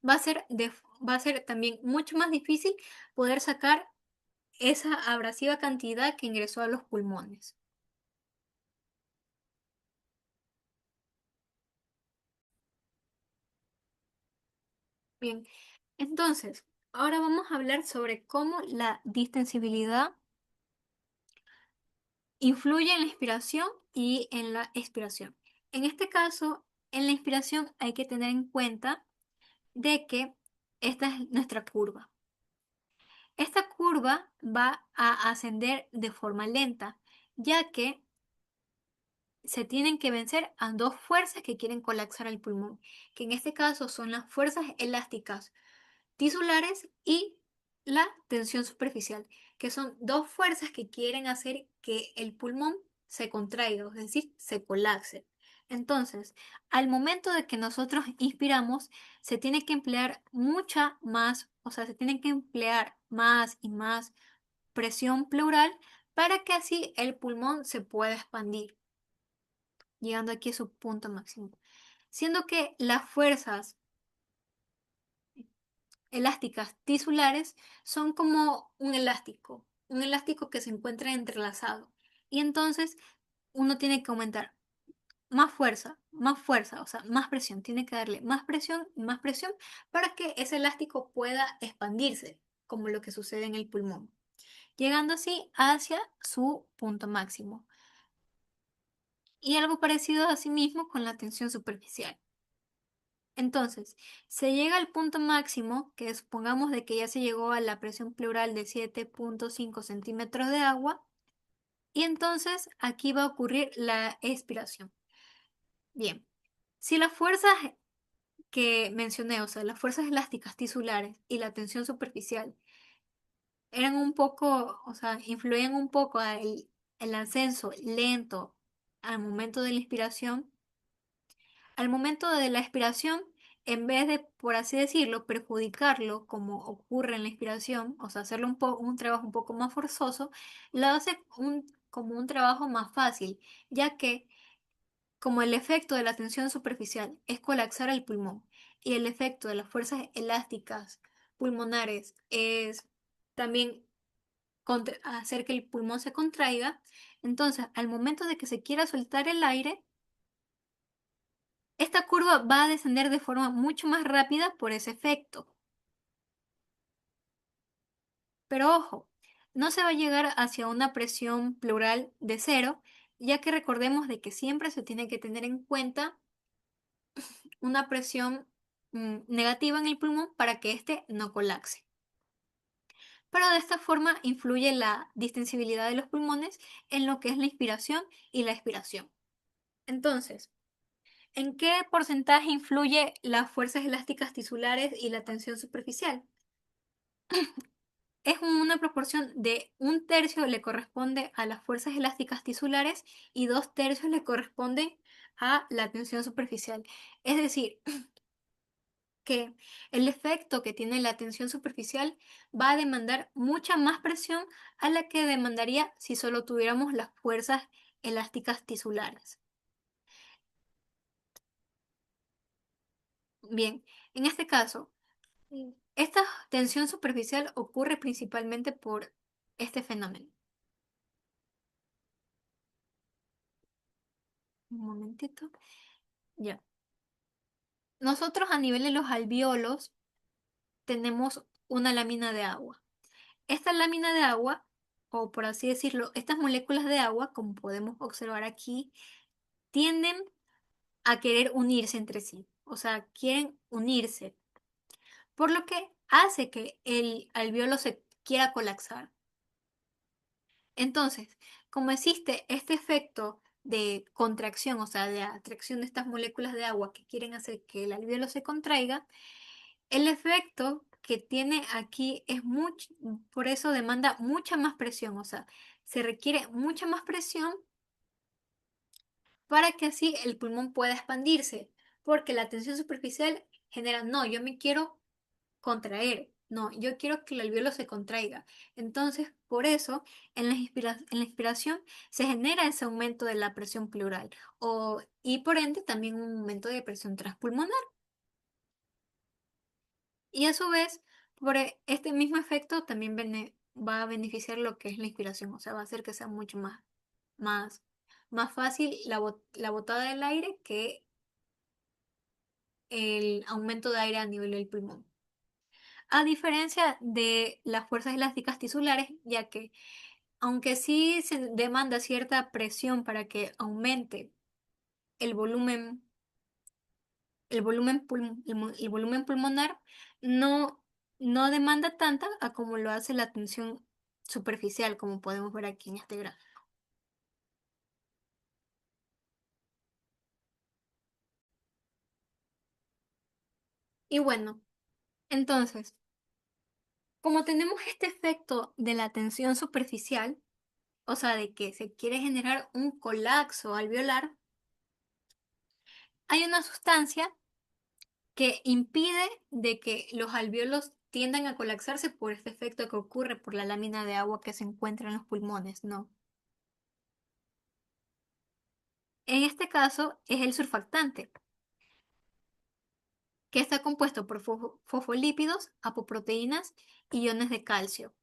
va a ser, va a ser también mucho más difícil poder sacar esa abrasiva cantidad que ingresó a los pulmones. Bien, entonces, ahora vamos a hablar sobre cómo la distensibilidad influye en la inspiración y en la expiración. En este caso, en la inspiración hay que tener en cuenta de que esta es nuestra curva. Esta curva va a ascender de forma lenta, ya que se tienen que vencer a dos fuerzas que quieren colapsar el pulmón, que en este caso son las fuerzas elásticas tisulares y la tensión superficial, que son dos fuerzas que quieren hacer que el pulmón se contraiga, es decir, se colapse. Entonces, al momento de que nosotros inspiramos, se tiene que emplear mucha más, o sea, se tiene que emplear más y más presión pleural para que así el pulmón se pueda expandir, llegando aquí a su punto máximo. siendo que las fuerzas elásticas tisulares son como un elástico que se encuentra entrelazado. Y entonces uno tiene que aumentar más fuerza, o sea, más presión. Tiene que darle más presión para que ese elástico pueda expandirse, como lo que sucede en el pulmón, llegando así hacia su punto máximo. Y algo parecido a sí mismo con la tensión superficial. Entonces, se llega al punto máximo, que supongamos de que ya se llegó a la presión pleural de 7,5 centímetros de agua, y entonces aquí va a ocurrir la expiración. Bien, si las fuerzas que mencioné, o sea, las fuerzas elásticas tisulares y la tensión superficial, eran un poco, o sea, influían un poco el ascenso lento al momento de la inspiración. Al momento de la expiración, en vez de, por así decirlo, perjudicarlo como ocurre en la inspiración, o sea, hacerlo un trabajo un poco más forzoso, lo hace como un trabajo más fácil, ya que como el efecto de la tensión superficial es colapsar el pulmón y el efecto de las fuerzas elásticas pulmonares es también hacer que el pulmón se contraiga, entonces al momento de que se quiera soltar el aire, esta curva va a descender de forma mucho más rápida por ese efecto. Pero ojo, no se va a llegar hacia una presión pleural de cero, ya que recordemos de que siempre se tiene que tener en cuenta una presión negativa en el pulmón para que éste no colapse. Pero de esta forma influye la distensibilidad de los pulmones en lo que es la inspiración y la expiración. Entonces, ¿en qué porcentaje influye las fuerzas elásticas tisulares y la tensión superficial? Es una proporción de un tercio le corresponde a las fuerzas elásticas tisulares y dos tercios le corresponden a la tensión superficial. Es decir, que el efecto que tiene la tensión superficial va a demandar mucha más presión a la que demandaría si solo tuviéramos las fuerzas elásticas tisulares. Bien, en este caso, esta tensión superficial ocurre principalmente por este fenómeno. Un momentito. Ya. Nosotros a nivel de los alvéolos tenemos una lámina de agua. Esta lámina de agua, o por así decirlo, estas moléculas de agua, como podemos observar aquí, tienden a querer unirse entre sí, o sea, quieren unirse, por lo que hace que el alvéolo se quiera colapsar. Entonces, como existe este efecto de contracción, o sea, de atracción de estas moléculas de agua que quieren hacer que el alvéolo se contraiga, el efecto que tiene aquí es mucho, por eso demanda mucha más presión, o sea, se requiere mucha más presión para que así el pulmón pueda expandirse, porque la tensión superficial genera, no, yo me quiero contraer, no, yo quiero que el alvéolo se contraiga. Entonces, por eso, en la inspiración se genera ese aumento de la presión pleural y por ende también un aumento de presión transpulmonar. Y a su vez, este mismo efecto también va a beneficiar lo que es la inspiración, o sea, va a hacer que sea mucho más, más fácil la botada del aire que el aumento de aire a nivel del pulmón. A diferencia de las fuerzas elásticas tisulares, ya que aunque sí se demanda cierta presión para que aumente el volumen, el volumen pulmonar, no, no demanda tanta a como lo hace la tensión superficial, como podemos ver aquí en este gráfico. Y bueno, entonces, como tenemos este efecto de la tensión superficial, o sea, de que se quiere generar un colapso alveolar, hay una sustancia que impide de que los alvéolos tiendan a colapsarse por este efecto que ocurre por la lámina de agua que se encuentra en los pulmones, ¿no? En este caso es el surfactante. que está compuesto por fosfolípidos, apoproteínas y iones de calcio.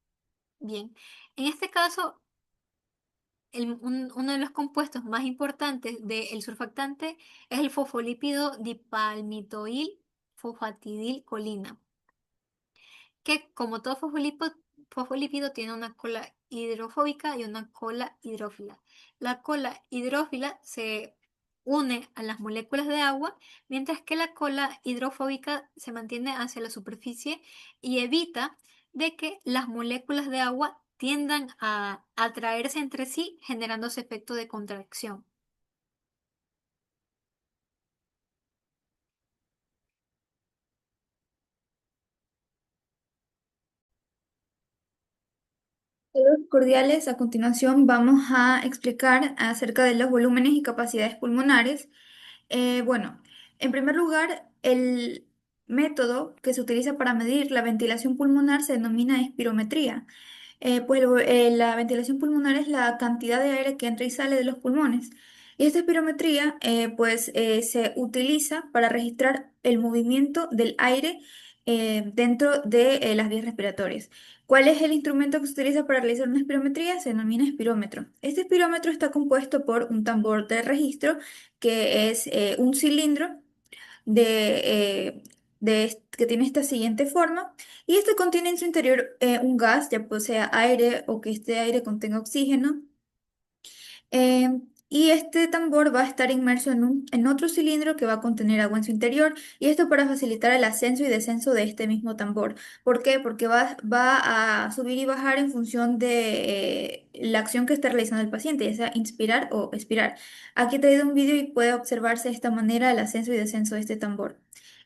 Bien, en este caso, uno de los compuestos más importantes del surfactante es el fosfolípido dipalmitoil fosfatidilcolina, que como todo fosfolípido tiene una cola hidrofóbica y una cola hidrófila. La cola hidrófila se une a las moléculas de agua, mientras que la cola hidrofóbica se mantiene hacia la superficie y evita de que las moléculas de agua tiendan a atraerse entre sí, generando ese efecto de contracción. Saludos cordiales. A continuación vamos a explicar acerca de los volúmenes y capacidades pulmonares. Bueno, en primer lugar, el método que se utiliza para medir la ventilación pulmonar se denomina espirometría. La ventilación pulmonar es la cantidad de aire que entra y sale de los pulmones. Y esta espirometría se utiliza para registrar el movimiento del aire dentro de las vías respiratorias. ¿Cuál es el instrumento que se utiliza para realizar una espirometría? Se denomina espirómetro. Este espirómetro está compuesto por un tambor de registro que es un cilindro de, que tiene esta siguiente forma y este contiene en su interior un gas, ya pues sea aire o que este aire contenga oxígeno. Y este tambor va a estar inmerso en otro cilindro que va a contener agua en su interior, y esto para facilitar el ascenso y descenso de este mismo tambor. ¿Por qué? Porque va a subir y bajar en función de la acción que está realizando el paciente, ya sea inspirar o expirar. Aquí te he dado un vídeo y puede observarse de esta manera el ascenso y descenso de este tambor.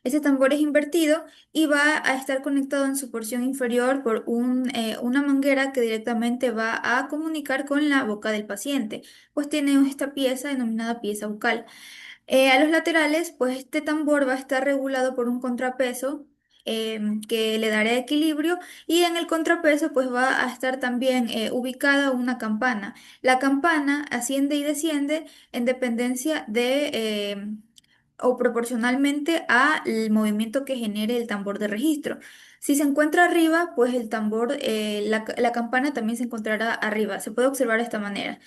Este tambor es invertido y va a estar conectado en su porción inferior por una manguera que directamente va a comunicar con la boca del paciente, pues tiene esta pieza denominada pieza bucal. A los laterales, pues este tambor va a estar regulado por un contrapeso que le dará equilibrio, y en el contrapeso pues va a estar también ubicada una campana. La campana asciende y desciende en dependencia o proporcionalmente al movimiento que genere el tambor de registro. Si se encuentra arriba, pues el tambor, la campana también se encontrará arriba. Se puede observar de esta manera.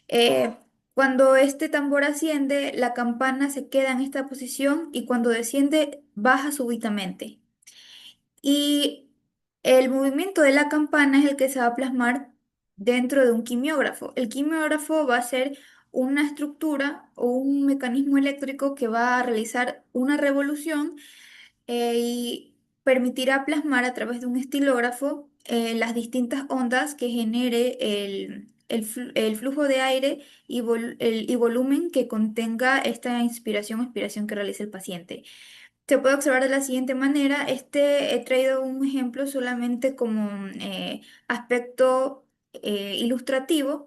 Eh, Cuando este tambor asciende, la campana se queda en esta posición, y cuando desciende, baja súbitamente. Y el movimiento de la campana es el que se va a plasmar dentro de un quimiógrafo. El quimiógrafo va a ser una estructura o un mecanismo eléctrico que va a realizar una revolución y permitirá plasmar a través de un estilógrafo las distintas ondas que genere el flujo de aire y volumen que contenga esta inspiración o expiración que realiza el paciente. Se puede observar de la siguiente manera. He traído un ejemplo solamente como aspecto ilustrativo,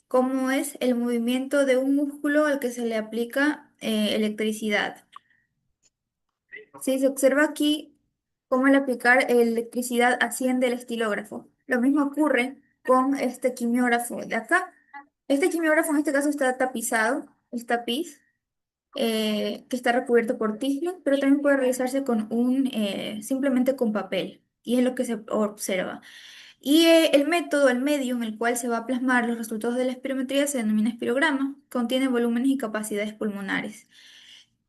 como es el movimiento de un músculo al que se le aplica electricidad. Sí, se observa aquí cómo al aplicar electricidad asciende el estilógrafo. Lo mismo ocurre con este quimiógrafo de acá. Este quimiógrafo en este caso está tapizado, el tapiz, que está recubierto por tislio, pero también puede realizarse con simplemente con papel, y es lo que se observa. Y el método, el medio en el cual se va a plasmar los resultados de la espirometría se denomina espirograma, contiene volúmenes y capacidades pulmonares.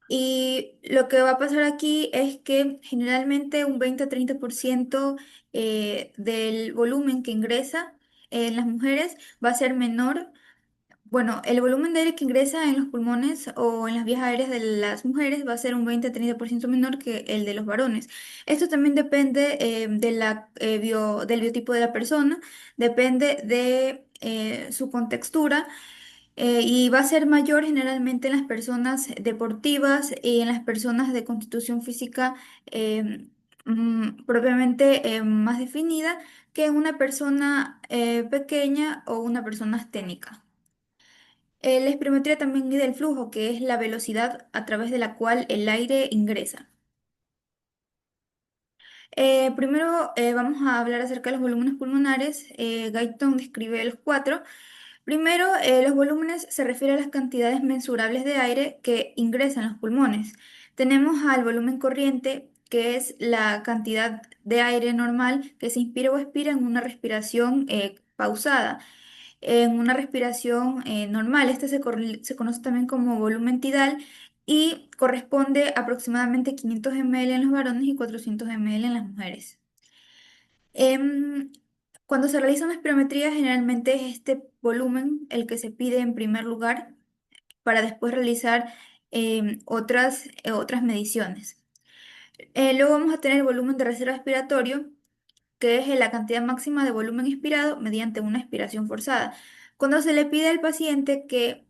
Y lo que va a pasar aquí es que generalmente un 20 a 30% del volumen que ingresa en las mujeres va a ser menor. Bueno, el volumen de aire que ingresa en los pulmones o en las vías aéreas de las mujeres va a ser un 20 a 30% menor que el de los varones. Esto también depende del biotipo de la persona, depende de su contextura, y va a ser mayor generalmente en las personas deportivas y en las personas de constitución física propiamente más definida, que en una persona pequeña o una persona asténica. La espirometría también mide el flujo, que es la velocidad a través de la cual el aire ingresa. Primero vamos a hablar acerca de los volúmenes pulmonares. Guyton describe los cuatro. Primero, los volúmenes se refieren a las cantidades mensurables de aire que ingresan los pulmones. Tenemos al volumen corriente, que es la cantidad de aire normal que se inspira o expira en una respiración pausada. En una respiración normal, este se conoce también como volumen tidal y corresponde a aproximadamente 500 ml en los varones y 400 ml en las mujeres. Em, Cuando se realiza una espirometría, generalmente es este volumen el que se pide en primer lugar para después realizar otras mediciones. Luego vamos a tener el volumen de reserva expiratorio, que es la cantidad máxima de volumen expirado mediante una expiración forzada. Cuando se le pide al paciente que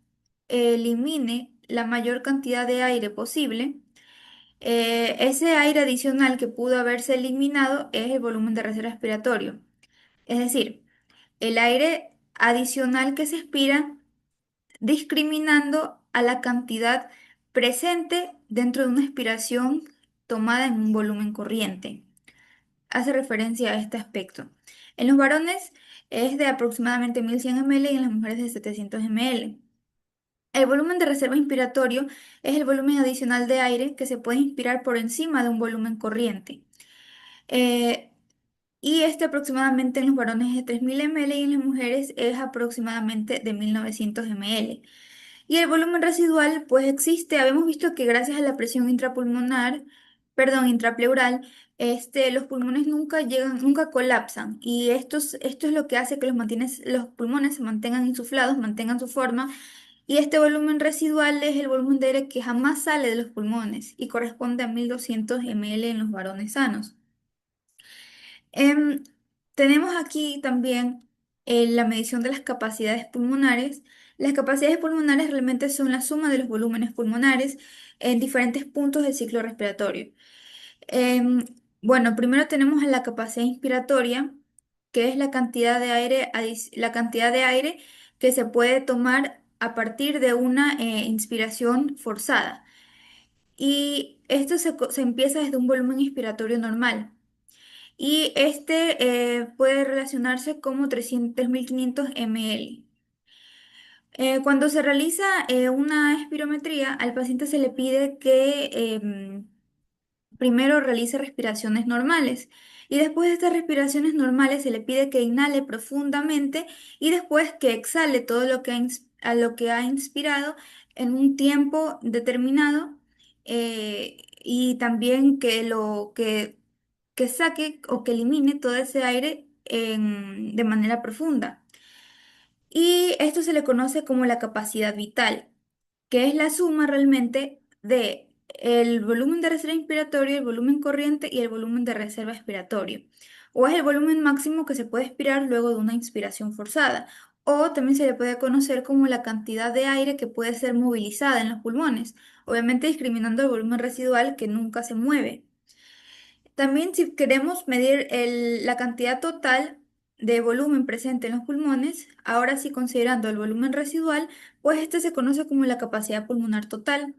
elimine la mayor cantidad de aire posible, ese aire adicional que pudo haberse eliminado es el volumen de reserva expiratorio. Es decir, el aire adicional que se expira discriminando a la cantidad presente dentro de una expiración tomada en un volumen corriente. Hace referencia a este aspecto. En los varones es de aproximadamente 1100 ml y en las mujeres de 700 ml. El volumen de reserva inspiratorio es el volumen adicional de aire que se puede inspirar por encima de un volumen corriente. Eh, y este aproximadamente en los varones es de 3000 ml y en las mujeres es aproximadamente de 1900 ml. Y el volumen residual, pues existe. Habíamos visto que gracias a la presión intrapulmonar, perdón, intrapleural, los pulmones nunca llegan, nunca colapsan. Y esto es lo que hace que los pulmones se mantengan insuflados, mantengan su forma. Y este volumen residual es el volumen de aire que jamás sale de los pulmones y corresponde a 1200 ml en los varones sanos. Em, Tenemos aquí también la medición de las capacidades pulmonares. Las capacidades pulmonares realmente son la suma de los volúmenes pulmonares en diferentes puntos del ciclo respiratorio. Em, bueno, primero tenemos la capacidad inspiratoria, que es la cantidad de aire, la cantidad de aire que se puede tomar a partir de una inspiración forzada. Y esto se empieza desde un volumen inspiratorio normal. Y puede relacionarse como 3.500 ml. Cuando se realiza una espirometría, al paciente se le pide que primero realice respiraciones normales y después de estas respiraciones normales se le pide que inhale profundamente y después que exhale todo lo que a lo que ha inspirado en un tiempo determinado y también que saque o que elimine todo ese aire de manera profunda. Y esto se le conoce como la capacidad vital, que es la suma realmente de el volumen de reserva inspiratorio, el volumen corriente y el volumen de reserva expiratorio. O es el volumen máximo que se puede expirar luego de una inspiración forzada. O también se le puede conocer como la cantidad de aire que puede ser movilizada en los pulmones, obviamente discriminando el volumen residual que nunca se mueve. También si queremos medir la cantidad total de volumen presente en los pulmones, ahora sí considerando el volumen residual, pues este se conoce como la capacidad pulmonar total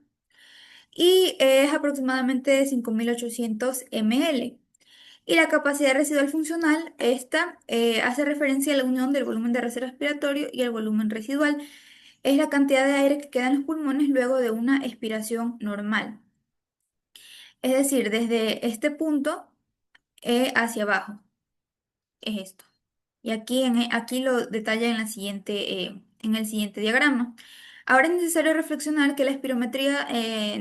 y es aproximadamente de 5800 ml. Y la capacidad residual funcional, esta hace referencia a la unión del volumen de reserva respiratorio y el volumen residual. Es la cantidad de aire que queda en los pulmones luego de una expiración normal. Es decir, desde este punto hacia abajo. Es esto. Y aquí lo detalla en el siguiente diagrama. Ahora es necesario reflexionar que la espirometría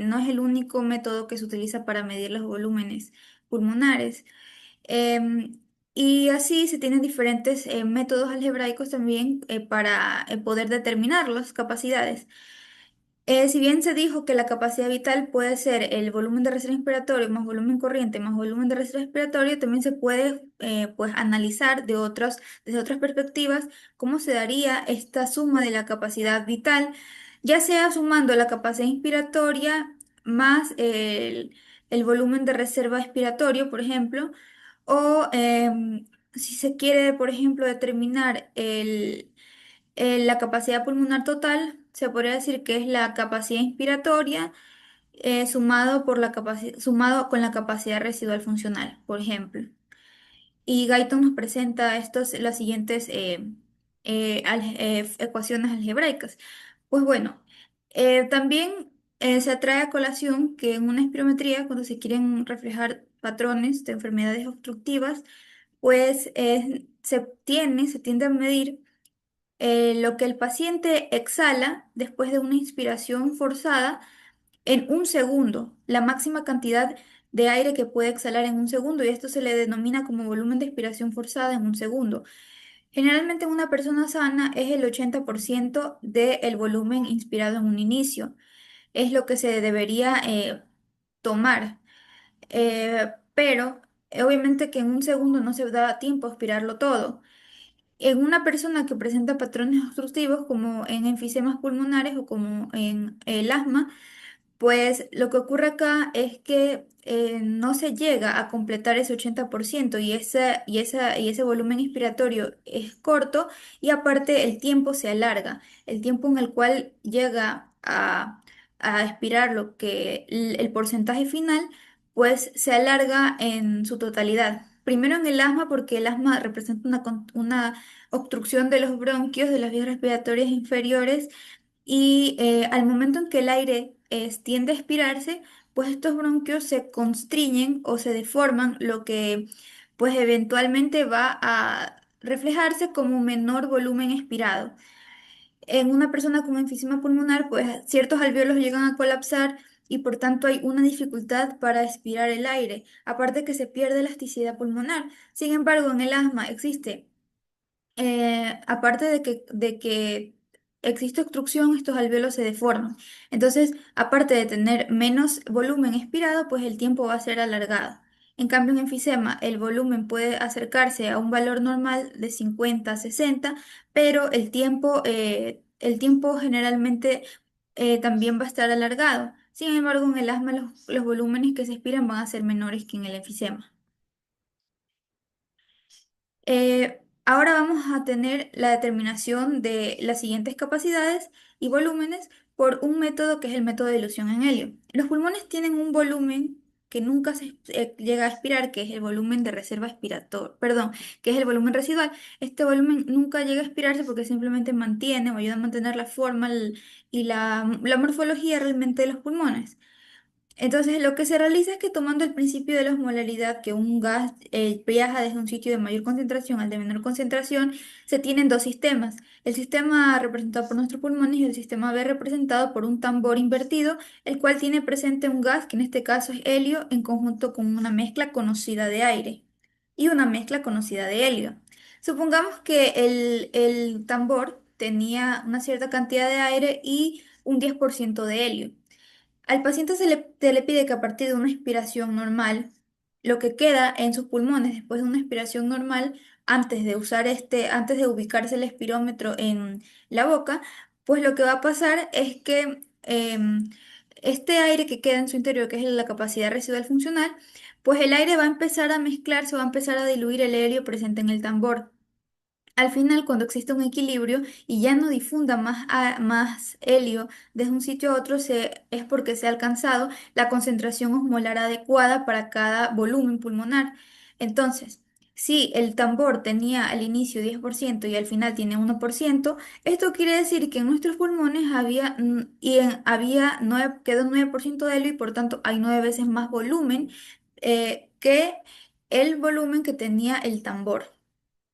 no es el único método que se utiliza para medir los volúmenes pulmonares. Em, y así se tienen diferentes métodos algebraicos también para poder determinar las capacidades. Si bien se dijo que la capacidad vital puede ser el volumen de reserva respiratorio más volumen corriente más volumen de reserva respiratorio, también se puede pues, analizar desde otras perspectivas cómo se daría esta suma de la capacidad vital, ya sea sumando la capacidad inspiratoria más el volumen de reserva expiratorio, por ejemplo, o si se quiere, por ejemplo, determinar la capacidad pulmonar total se podría decir que es la capacidad inspiratoria sumado con la capacidad residual funcional, por ejemplo. Y Guyton nos presenta las siguientes ecuaciones algebraicas. Pues bueno, también Se atrae a colación que en una espirometría, cuando se quieren reflejar patrones de enfermedades obstructivas, pues se tiende a medir lo que el paciente exhala después de una inspiración forzada en un segundo, la máxima cantidad de aire que puede exhalar en un segundo, y esto se le denomina como volumen de expiración forzada en un segundo. Generalmente en una persona sana es el 80% del volumen inspirado en un inicio. Es lo que se debería tomar. Pero obviamente que en un segundo no se da tiempo a aspirarlo todo. En una persona que presenta patrones obstructivos como en enfisemas pulmonares o como en el asma, pues lo que ocurre acá es que no se llega a completar ese 80% y ese volumen inspiratorio es corto y aparte el tiempo se alarga. El tiempo en el cual llega a expirar lo que el porcentaje final, pues se alarga en su totalidad. Primero en el asma, porque el asma representa una obstrucción de los bronquios de las vías respiratorias inferiores y al momento en que el aire tiende a expirarse, pues estos bronquios se constriñen o se deforman, lo que pues eventualmente va a reflejarse como un menor volumen expirado. En una persona con enfisema pulmonar, pues ciertos alvéolos llegan a colapsar y por tanto hay una dificultad para expirar el aire, aparte que se pierde elasticidad pulmonar. Sin embargo, en el asma existe aparte de que existe obstrucción, estos alvéolos se deforman. Entonces, aparte de tener menos volumen expirado, pues el tiempo va a ser alargado. En cambio, en enfisema, el volumen puede acercarse a un valor normal de 50 a 60, pero el tiempo generalmente también va a estar alargado. Sin embargo, en el asma los volúmenes que se expiran van a ser menores que en el enfisema. Ahora vamos a tener la determinación de las siguientes capacidades y volúmenes por un método que es el método de dilución en helio. Los pulmones tienen un volumen que nunca se llega a expirar, que es el volumen de reserva expiratoria, perdón, que es el volumen residual. Este volumen nunca llega a expirarse porque simplemente mantiene o ayuda a mantener la forma y la morfología realmente de los pulmones. Entonces, lo que se realiza es que tomando el principio de la osmolaridad, que un gas viaja desde un sitio de mayor concentración al de menor concentración, se tienen dos sistemas. El sistema A representado por nuestros pulmones y el sistema B representado por un tambor invertido, el cual tiene presente un gas, que en este caso es helio, en conjunto con una mezcla conocida de aire y una mezcla conocida de helio. Supongamos que el tambor tenía una cierta cantidad de aire y un 10% de helio. Al paciente se le pide que a partir de una inspiración normal, lo que queda en sus pulmones después de una inspiración normal, antes de ubicarse el espirómetro en la boca, pues lo que va a pasar es que este aire que queda en su interior, que es la capacidad residual funcional, pues el aire va a empezar a mezclarse, va a empezar a diluir el helio presente en el tambor. Al final, cuando existe un equilibrio y ya no difunda más helio desde un sitio a otro, es porque se ha alcanzado la concentración osmolar adecuada para cada volumen pulmonar. Entonces, si el tambor tenía al inicio 10% y al final tiene 1%, esto quiere decir que en nuestros pulmones quedó 9% de helio y por tanto hay 9 veces más volumen que el volumen que tenía el tambor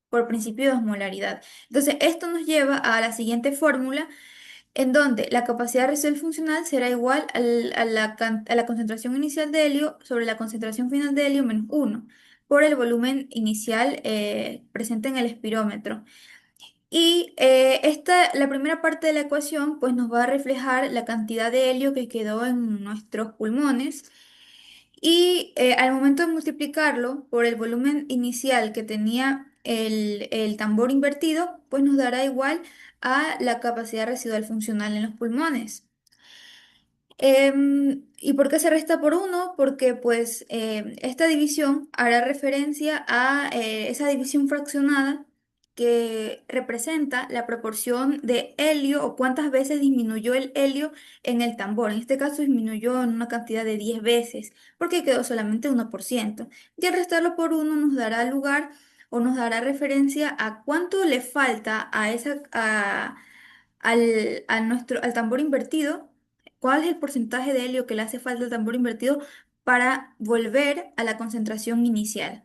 por principio de osmolaridad. Entonces, esto nos lleva a la siguiente fórmula, en donde la capacidad residual funcional será igual a la concentración inicial de helio sobre la concentración final de helio menos uno por el volumen inicial presente en el espirómetro. Y la primera parte de la ecuación pues nos va a reflejar la cantidad de helio que quedó en nuestros pulmones y al momento de multiplicarlo por el volumen inicial que tenía el tambor invertido, pues nos dará igual a la capacidad residual funcional en los pulmones. ¿Y por qué se resta por uno? Porque pues esta división hará referencia a esa división fraccionada que representa la proporción de helio o cuántas veces disminuyó el helio en el tambor. En este caso disminuyó en una cantidad de 10 veces porque quedó solamente 1%. Y al restarlo por uno nos dará lugar o nos dará referencia a cuánto le falta a al tambor invertido cuál es el porcentaje de helio que le hace falta al tambor invertido para volver a la concentración inicial.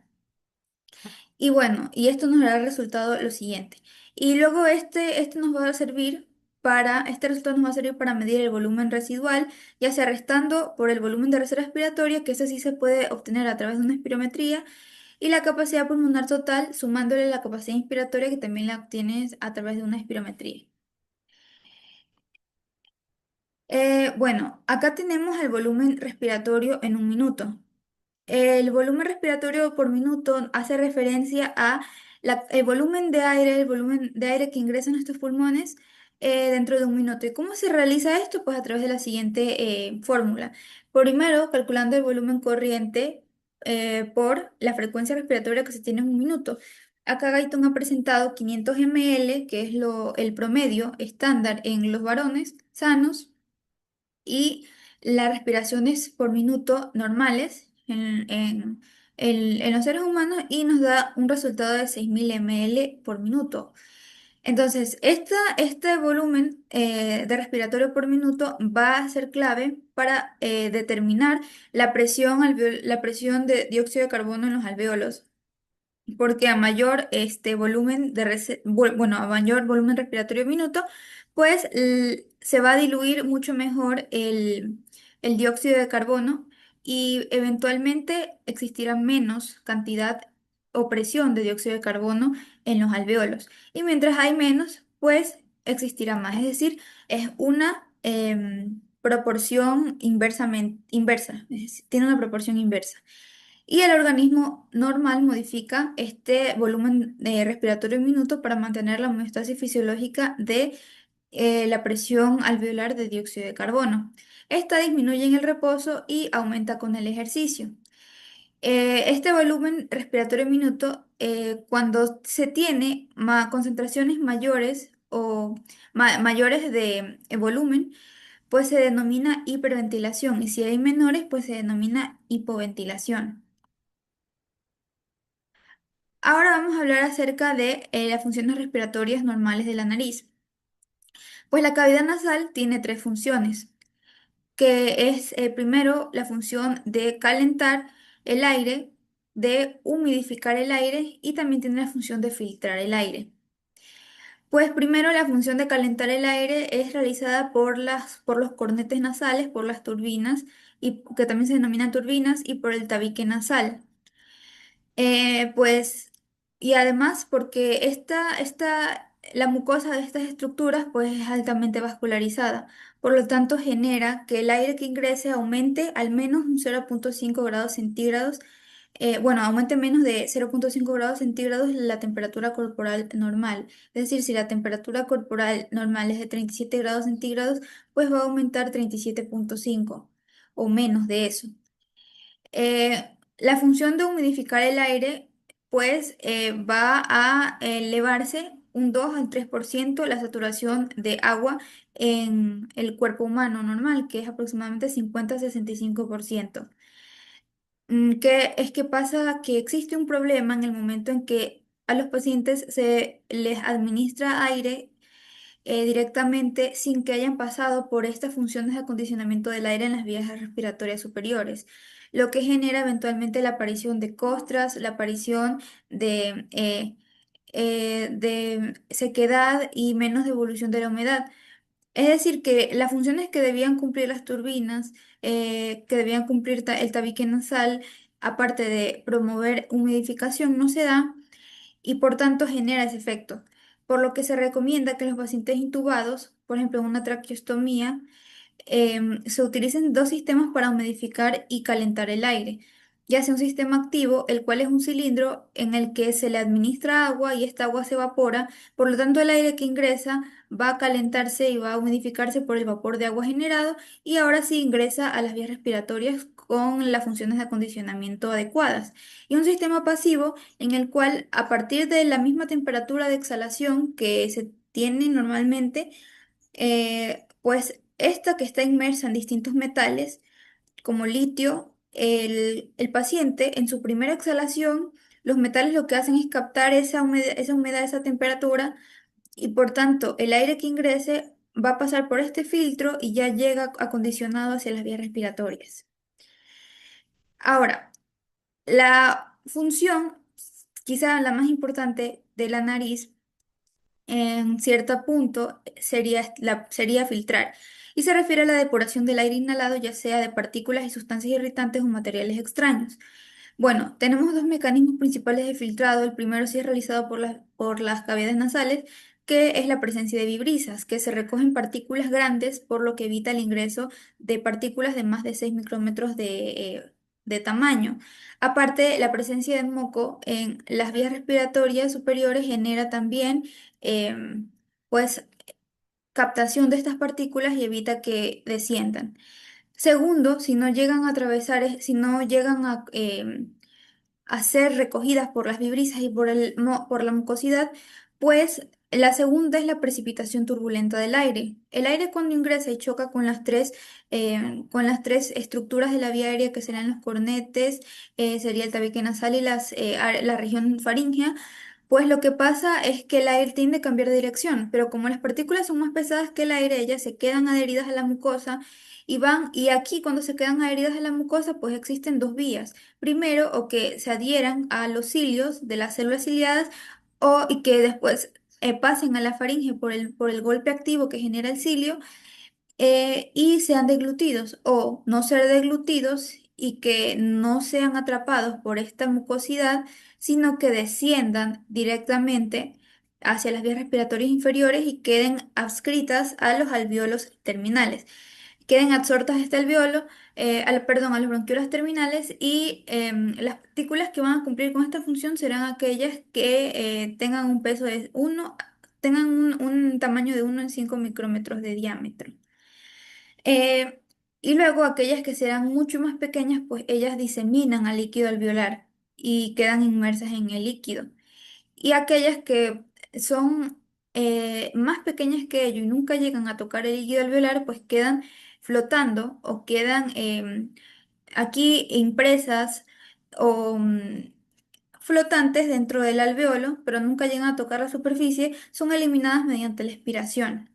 Y bueno, y esto nos dará el resultado lo siguiente. Y luego este nos va a servir este resultado nos va a servir para medir el volumen residual, ya sea restando por el volumen de reserva respiratoria, que ese sí se puede obtener a través de una espirometría, y la capacidad pulmonar total, sumándole la capacidad inspiratoria, que también la obtienes a través de una espirometría. Bueno, acá tenemos el volumen respiratorio en un minuto. El volumen respiratorio por minuto hace referencia a el volumen de aire, el volumen de aire que ingresa en nuestros pulmones dentro de un minuto. ¿Y cómo se realiza esto? Pues a través de la siguiente fórmula. Primero, calculando el volumen corriente por la frecuencia respiratoria que se tiene en un minuto. Acá Guyton ha presentado 500 ml, que es el promedio estándar en los varones sanos, y las respiraciones por minuto normales en los seres humanos, y nos da un resultado de 6.000 ml por minuto. Entonces, este volumen de respiratorio por minuto va a ser clave para determinar la presión de dióxido de carbono en los alvéolos, porque a mayor volumen bueno, a mayor volumen respiratorio minuto, pues se va a diluir mucho mejor el dióxido de carbono, y eventualmente existirá menos cantidad o presión de dióxido de carbono en los alvéolos. Y mientras hay menos, pues existirá más. Es decir, es una proporción inversa, es decir, tiene una proporción inversa. Y el organismo normal modifica este volumen respiratorio en minuto para mantener la homeostasis fisiológica de la presión alveolar de dióxido de carbono. Esta disminuye en el reposo y aumenta con el ejercicio. Este volumen respiratorio en minuto, cuando se tiene concentraciones mayores o mayores de volumen, pues se denomina hiperventilación, y si hay menores, pues se denomina hipoventilación. Ahora vamos a hablar acerca de las funciones respiratorias normales de la nariz. Pues la cavidad nasal tiene tres funciones, que es primero la función de calentar el aire, de humidificar el aire, y también tiene la función de filtrar el aire. Pues primero la función de calentar el aire es realizada por los cornetes nasales, por las turbinas, y que también se denominan turbinas, y por el tabique nasal. Pues, y además porque la mucosa de estas estructuras pues es altamente vascularizada, por lo tanto genera que el aire que ingrese aumente al menos un 0,5 grados centígrados, bueno, aumente menos de 0,5 grados centígrados la temperatura corporal normal. Es decir, si la temperatura corporal normal es de 37 grados centígrados, pues va a aumentar 37,5 o menos de eso. La función de humidificar el aire, pues va a elevarse un 2 al 3% la saturación de agua en el cuerpo humano normal, que es aproximadamente 50 a 65%. ¿Qué pasa? Que existe un problema en el momento en que a los pacientes se les administra aire directamente sin que hayan pasado por estas funciones de acondicionamiento del aire en las vías respiratorias superiores, lo que genera eventualmente la aparición de costras, la aparición de sequedad y menos devolución de la humedad. Es decir, que las funciones que debían cumplir las turbinas, que debían cumplir el tabique nasal, aparte de promover humidificación, no se da, y por tanto genera ese efecto. Por lo que se recomienda que los pacientes intubados, por ejemplo, en una traqueostomía, se utilicen dos sistemas para humidificar y calentar el aire. Ya sea un sistema activo, el cual es un cilindro en el que se le administra agua y esta agua se evapora, por lo tanto el aire que ingresa va a calentarse y va a humidificarse por el vapor de agua generado, y ahora sí ingresa a las vías respiratorias con las funciones de acondicionamiento adecuadas. Y un sistema pasivo en el cual, a partir de la misma temperatura de exhalación que se tiene normalmente, pues esta que está inmersa en distintos metales, como litio, el paciente en su primera exhalación, los metales lo que hacen es captar esa humedad, esa temperatura, y por tanto el aire que ingrese va a pasar por este filtro y ya llega acondicionado hacia las vías respiratorias. Ahora, la función, quizá la más importante de la nariz, en cierto punto sería filtrar y se refiere a la depuración del aire inhalado, ya sea de partículas y sustancias irritantes o materiales extraños. Bueno, tenemos dos mecanismos principales de filtrado. El primero sí es realizado por las cavidades nasales, que es la presencia de vibrisas, que se recogen partículas grandes, por lo que evita el ingreso de partículas de más de 6 micrómetros de tamaño. Aparte, la presencia de moco en las vías respiratorias superiores genera también, em, pues, captación de estas partículas y evita que desciendan. Segundo, si no llegan a atravesar, si no llegan a ser recogidas por las vibrisas y por la mucosidad, pues la segunda es la precipitación turbulenta del aire. El aire cuando ingresa y choca con las tres estructuras de la vía aérea que serían los cornetes, sería el tabique nasal y la región faríngea. Pues lo que pasa es que el aire tiende a cambiar de dirección, pero como las partículas son más pesadas que el aire, ellas se quedan adheridas a la mucosa y aquí cuando se quedan adheridas a la mucosa, pues existen dos vías. Primero, o que se adhieran a los cilios de las células ciliadas y que después pasen a la faringe por el golpe activo que genera el cilio y sean deglutidos o no ser deglutidos y que no sean atrapados por esta mucosidad, sino que desciendan directamente hacia las vías respiratorias inferiores y queden adscritas a los alvéolos terminales. Queden absortas este alveolo, perdón, a los bronquiolos terminales y las partículas que van a cumplir con esta función serán aquellas que tengan un peso de tengan un tamaño de 1 en 5 micrómetros de diámetro. Eh, y luego aquellas que serán mucho más pequeñas, pues ellas diseminan al líquido alveolar y quedan inmersas en el líquido. Y aquellas que son más pequeñas que ello y nunca llegan a tocar el líquido alveolar, pues quedan flotando o quedan aquí impresas o flotantes dentro del alveolo, pero nunca llegan a tocar la superficie, son eliminadas mediante la expiración.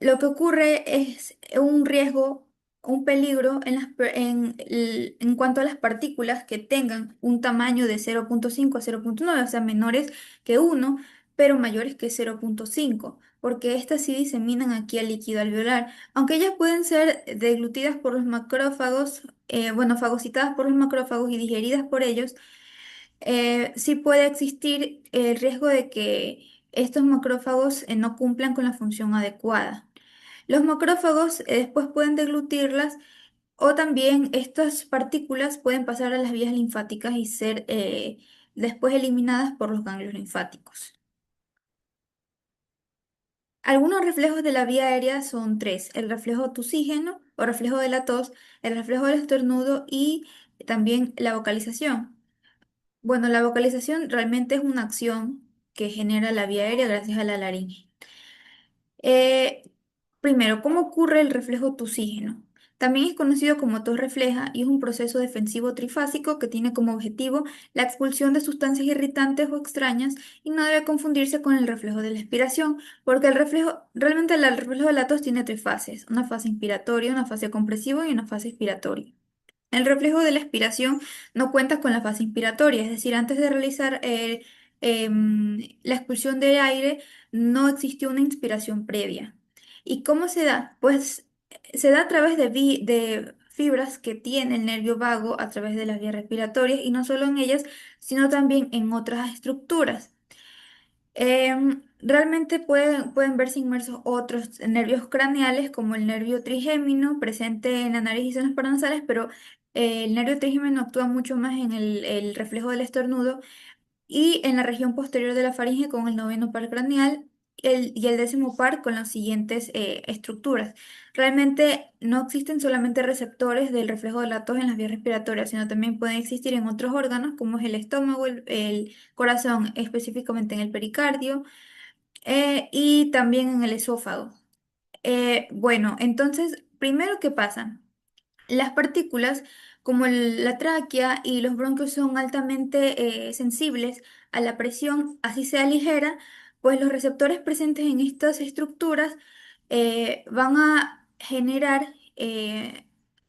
Lo que ocurre es un riesgo, un peligro en cuanto a las partículas que tengan un tamaño de 0,5 a 0,9, o sea, menores que 1, pero mayores que 0,5, porque estas sí diseminan aquí al líquido alveolar. Aunque ellas pueden ser deglutidas por los macrófagos, bueno, fagocitadas por los macrófagos y digeridas por ellos, sí puede existir el riesgo de que estos macrófagos no cumplan con la función adecuada. Los macrófagos después pueden deglutirlas o también estas partículas pueden pasar a las vías linfáticas y ser después eliminadas por los ganglios linfáticos. Algunos reflejos de la vía aérea son tres: el reflejo tusígeno o reflejo de la tos, el reflejo del estornudo y también la vocalización. Bueno, la vocalización realmente es una acción que genera la vía aérea gracias a la laringe. Eh, Primero, ¿cómo ocurre el reflejo tusígeno? También es conocido como tos refleja y es un proceso defensivo trifásico que tiene como objetivo la expulsión de sustancias irritantes o extrañas y no debe confundirse con el reflejo de la expiración, porque realmente el reflejo de la tos tiene tres fases: una fase inspiratoria, una fase compresiva y una fase expiratoria. El reflejo de la expiración no cuenta con la fase inspiratoria, es decir, antes de realizar la expulsión del aire no existió una inspiración previa. ¿Y cómo se da? Pues se da a través de fibras que tiene el nervio vago a través de las vías respiratorias y no solo en ellas, sino también en otras estructuras. Realmente pueden verse inmersos otros nervios craneales como el nervio trigémino presente en la nariz y zonas paranasales, pero el nervio trigémino actúa mucho más en el reflejo del estornudo y en la región posterior de la faringe con el noveno par craneal y el décimo par con las siguientes estructuras. Realmente no existen solamente receptores del reflejo de la tos en las vías respiratorias, sino también pueden existir en otros órganos como es el estómago, el corazón, específicamente en el pericardio y también en el esófago. Bueno, entonces, primero, ¿qué pasa? Las partículas, como la tráquea y los bronquios, son altamente sensibles a la presión, así sea ligera, Pues los receptores presentes en estas estructuras van a generar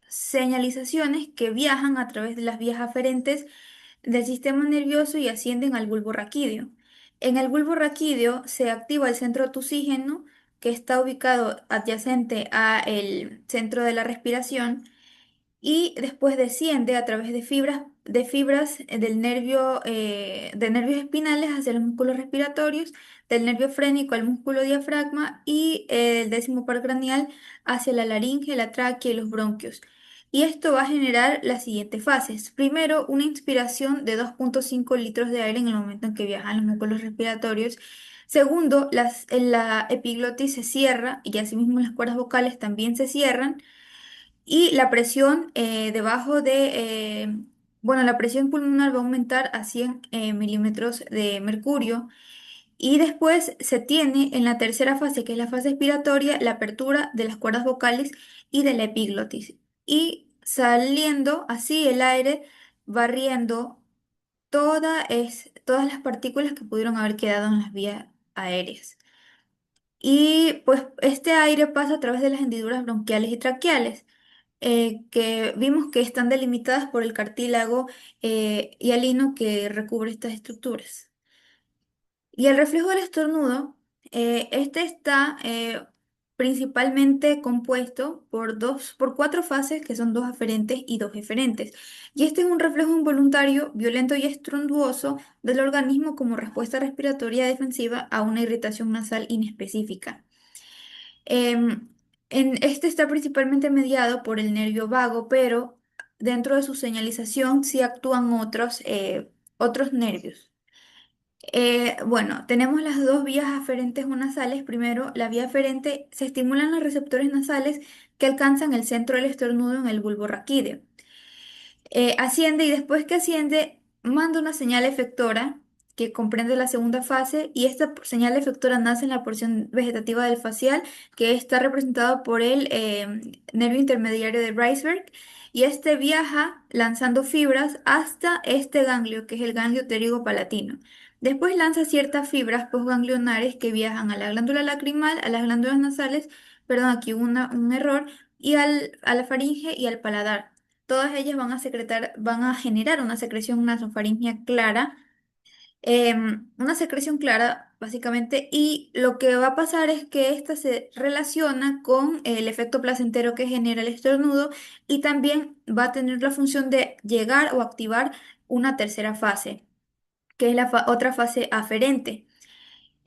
señalizaciones que viajan a través de las vías aferentes del sistema nervioso y ascienden al bulbo raquídeo. En el bulbo raquídeo se activa el centro tusígeno, que está ubicado adyacente al centro de la respiración, y después desciende a través de fibras del nervio, de nervios espinales hacia los músculos respiratorios, del nervio frénico al músculo diafragma y el décimo par craneal hacia la laringe, la tráquea y los bronquios. Y esto va a generar las siguientes fases. Primero, una inspiración de 2,5 litros de aire en el momento en que viajan los músculos respiratorios. Segundo, la epiglotis se cierra y asimismo las cuerdas vocales también se cierran. Y la presión bueno, la presión pulmonar va a aumentar a 100 milímetros de mercurio. Y después se tiene en la tercera fase, que es la fase expiratoria, la apertura de las cuerdas vocales y de la epiglotis. Y saliendo así el aire, barriendo todas las partículas que pudieron haber quedado en las vías aéreas. Y pues este aire pasa a través de las hendiduras bronquiales y traqueales, que vimos que están delimitadas por el cartílago hialino que recubre estas estructuras. Y el reflejo del estornudo, este está principalmente compuesto por cuatro fases que son dos aferentes y dos eferentes. Y este es un reflejo involuntario, violento y estruendoso del organismo como respuesta respiratoria defensiva a una irritación nasal inespecífica. Em, este está principalmente mediado por el nervio vago, pero dentro de su señalización sí actúan otros nervios. Bueno, tenemos las dos vías aferentes o nasales. Primero, la vía aferente se estimulan los receptores nasales que alcanzan el centro del estornudo en el bulbo raquídeo. Asciende y después que asciende manda una señal efectora que comprende la segunda fase y esta señal efectora nace en la porción vegetativa del facial que está representado por el nervio intermediario de Reisberg y este viaja lanzando fibras hasta este ganglio que es el ganglio pterygopalatino. Después lanza ciertas fibras postganglionares que viajan a la glándula lacrimal, a las glándulas nasales, perdón, aquí hubo un error, y a la faringe y al paladar. Todas ellas van a generar una secreción nasofaríngea clara, una secreción clara básicamente, y lo que va a pasar es que esta se relaciona con el efecto placentero que genera el estornudo y también va a tener la función de llegar o activar una tercera fase, que es la otra fase aferente.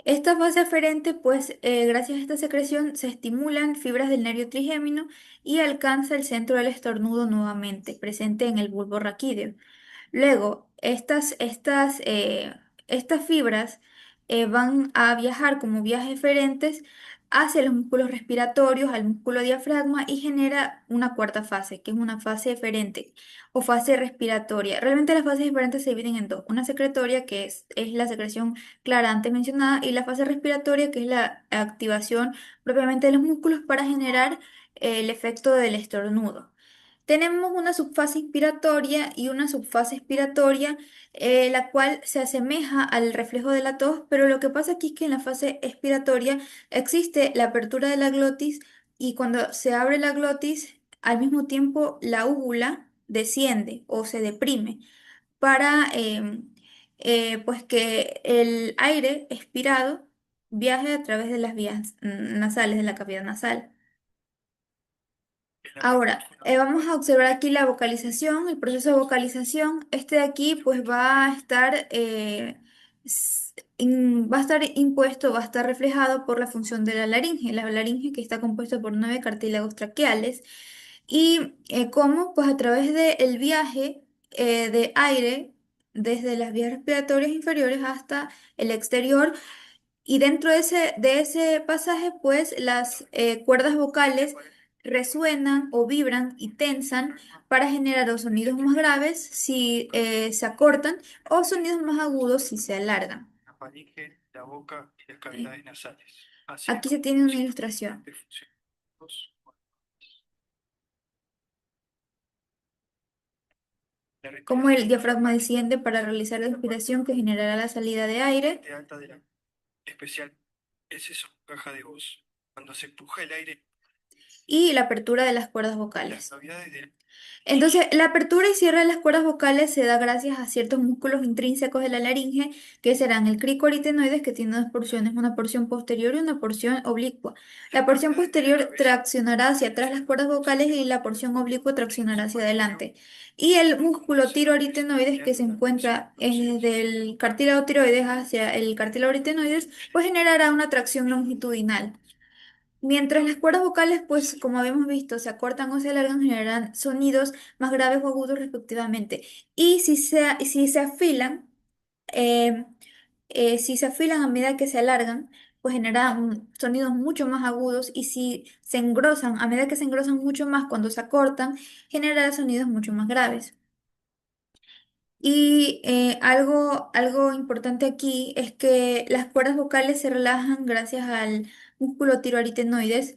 Esta fase aferente, pues, gracias a esta secreción, se estimulan fibras del nervio trigémino y alcanza el centro del estornudo nuevamente, presente en el bulbo raquídeo. Luego, estas fibras van a viajar como vías eferentes hacia los músculos respiratorios, al músculo diafragma y genera una cuarta fase, que es una fase eferente o fase respiratoria. Realmente las fases eferentes se dividen en dos, una secretoria, que es la secreción clara antes mencionada, y la fase respiratoria, que es la activación propiamente de los músculos para generar el efecto del estornudo. Tenemos una subfase inspiratoria y una subfase expiratoria, la cual se asemeja al reflejo de la tos, pero lo que pasa aquí es que en la fase expiratoria existe la apertura de la glotis y cuando se abre la glotis, al mismo tiempo la úvula desciende o se deprime para pues que el aire expirado viaje a través de las vías nasales, de la cavidad nasal. Ahora, vamos a observar aquí la vocalización, el proceso de vocalización. Este de aquí pues va a estar, va a estar impuesto, va a estar reflejado por la función de la laringe que está compuesta por 9 cartílagos traqueales. Y cómo, pues a través del viaje de aire desde las vías respiratorias inferiores hasta el exterior, y dentro de ese pasaje, pues las cuerdas vocales resuenan o vibran y tensan para generar o sonidos más graves si se acortan o sonidos más agudos si se alargan. La faringe, la boca y las cavidades nasales. Aquí se tiene una ilustración. Cómo el diafragma desciende para realizar la inspiración que generará la salida de aire. especial es eso, caja de voz. Cuando se empuja el aire, y la apertura de las cuerdas las vocales. cavidades del... Entonces, la apertura y cierre de las cuerdas vocales se da gracias a ciertos músculos intrínsecos de la laringe, que serán el cricoaritenoides, que tiene dos porciones, una porción posterior y una porción oblicua. Las La porción cavidades de la posterior cabeza, traccionará hacia atrás las cuerdas vocales y la porción oblicua traccionará hacia músculo adelante. Y el son como músculo los enormes tiroaritenoides, que se triángulos encuentra lúcidos. desde el cartílago tiroides hacia el cartílago aritenoides, pues generará una tracción longitudinal. Mientras las cuerdas vocales, pues como habíamos visto, se acortan o se alargan, generan sonidos más graves o agudos respectivamente. Y si se afilan, eh, si se afilan a medida que se alargan, pues generan sonidos mucho más agudos. Y si se engrosan, a medida que se engrosan mucho más cuando se acortan, generará sonidos mucho más graves. Y algo importante aquí es que las cuerdas vocales se relajan gracias al músculo tiroaritenoides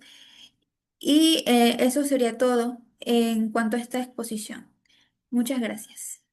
y eso sería todo en cuanto a esta exposición. Muchas gracias.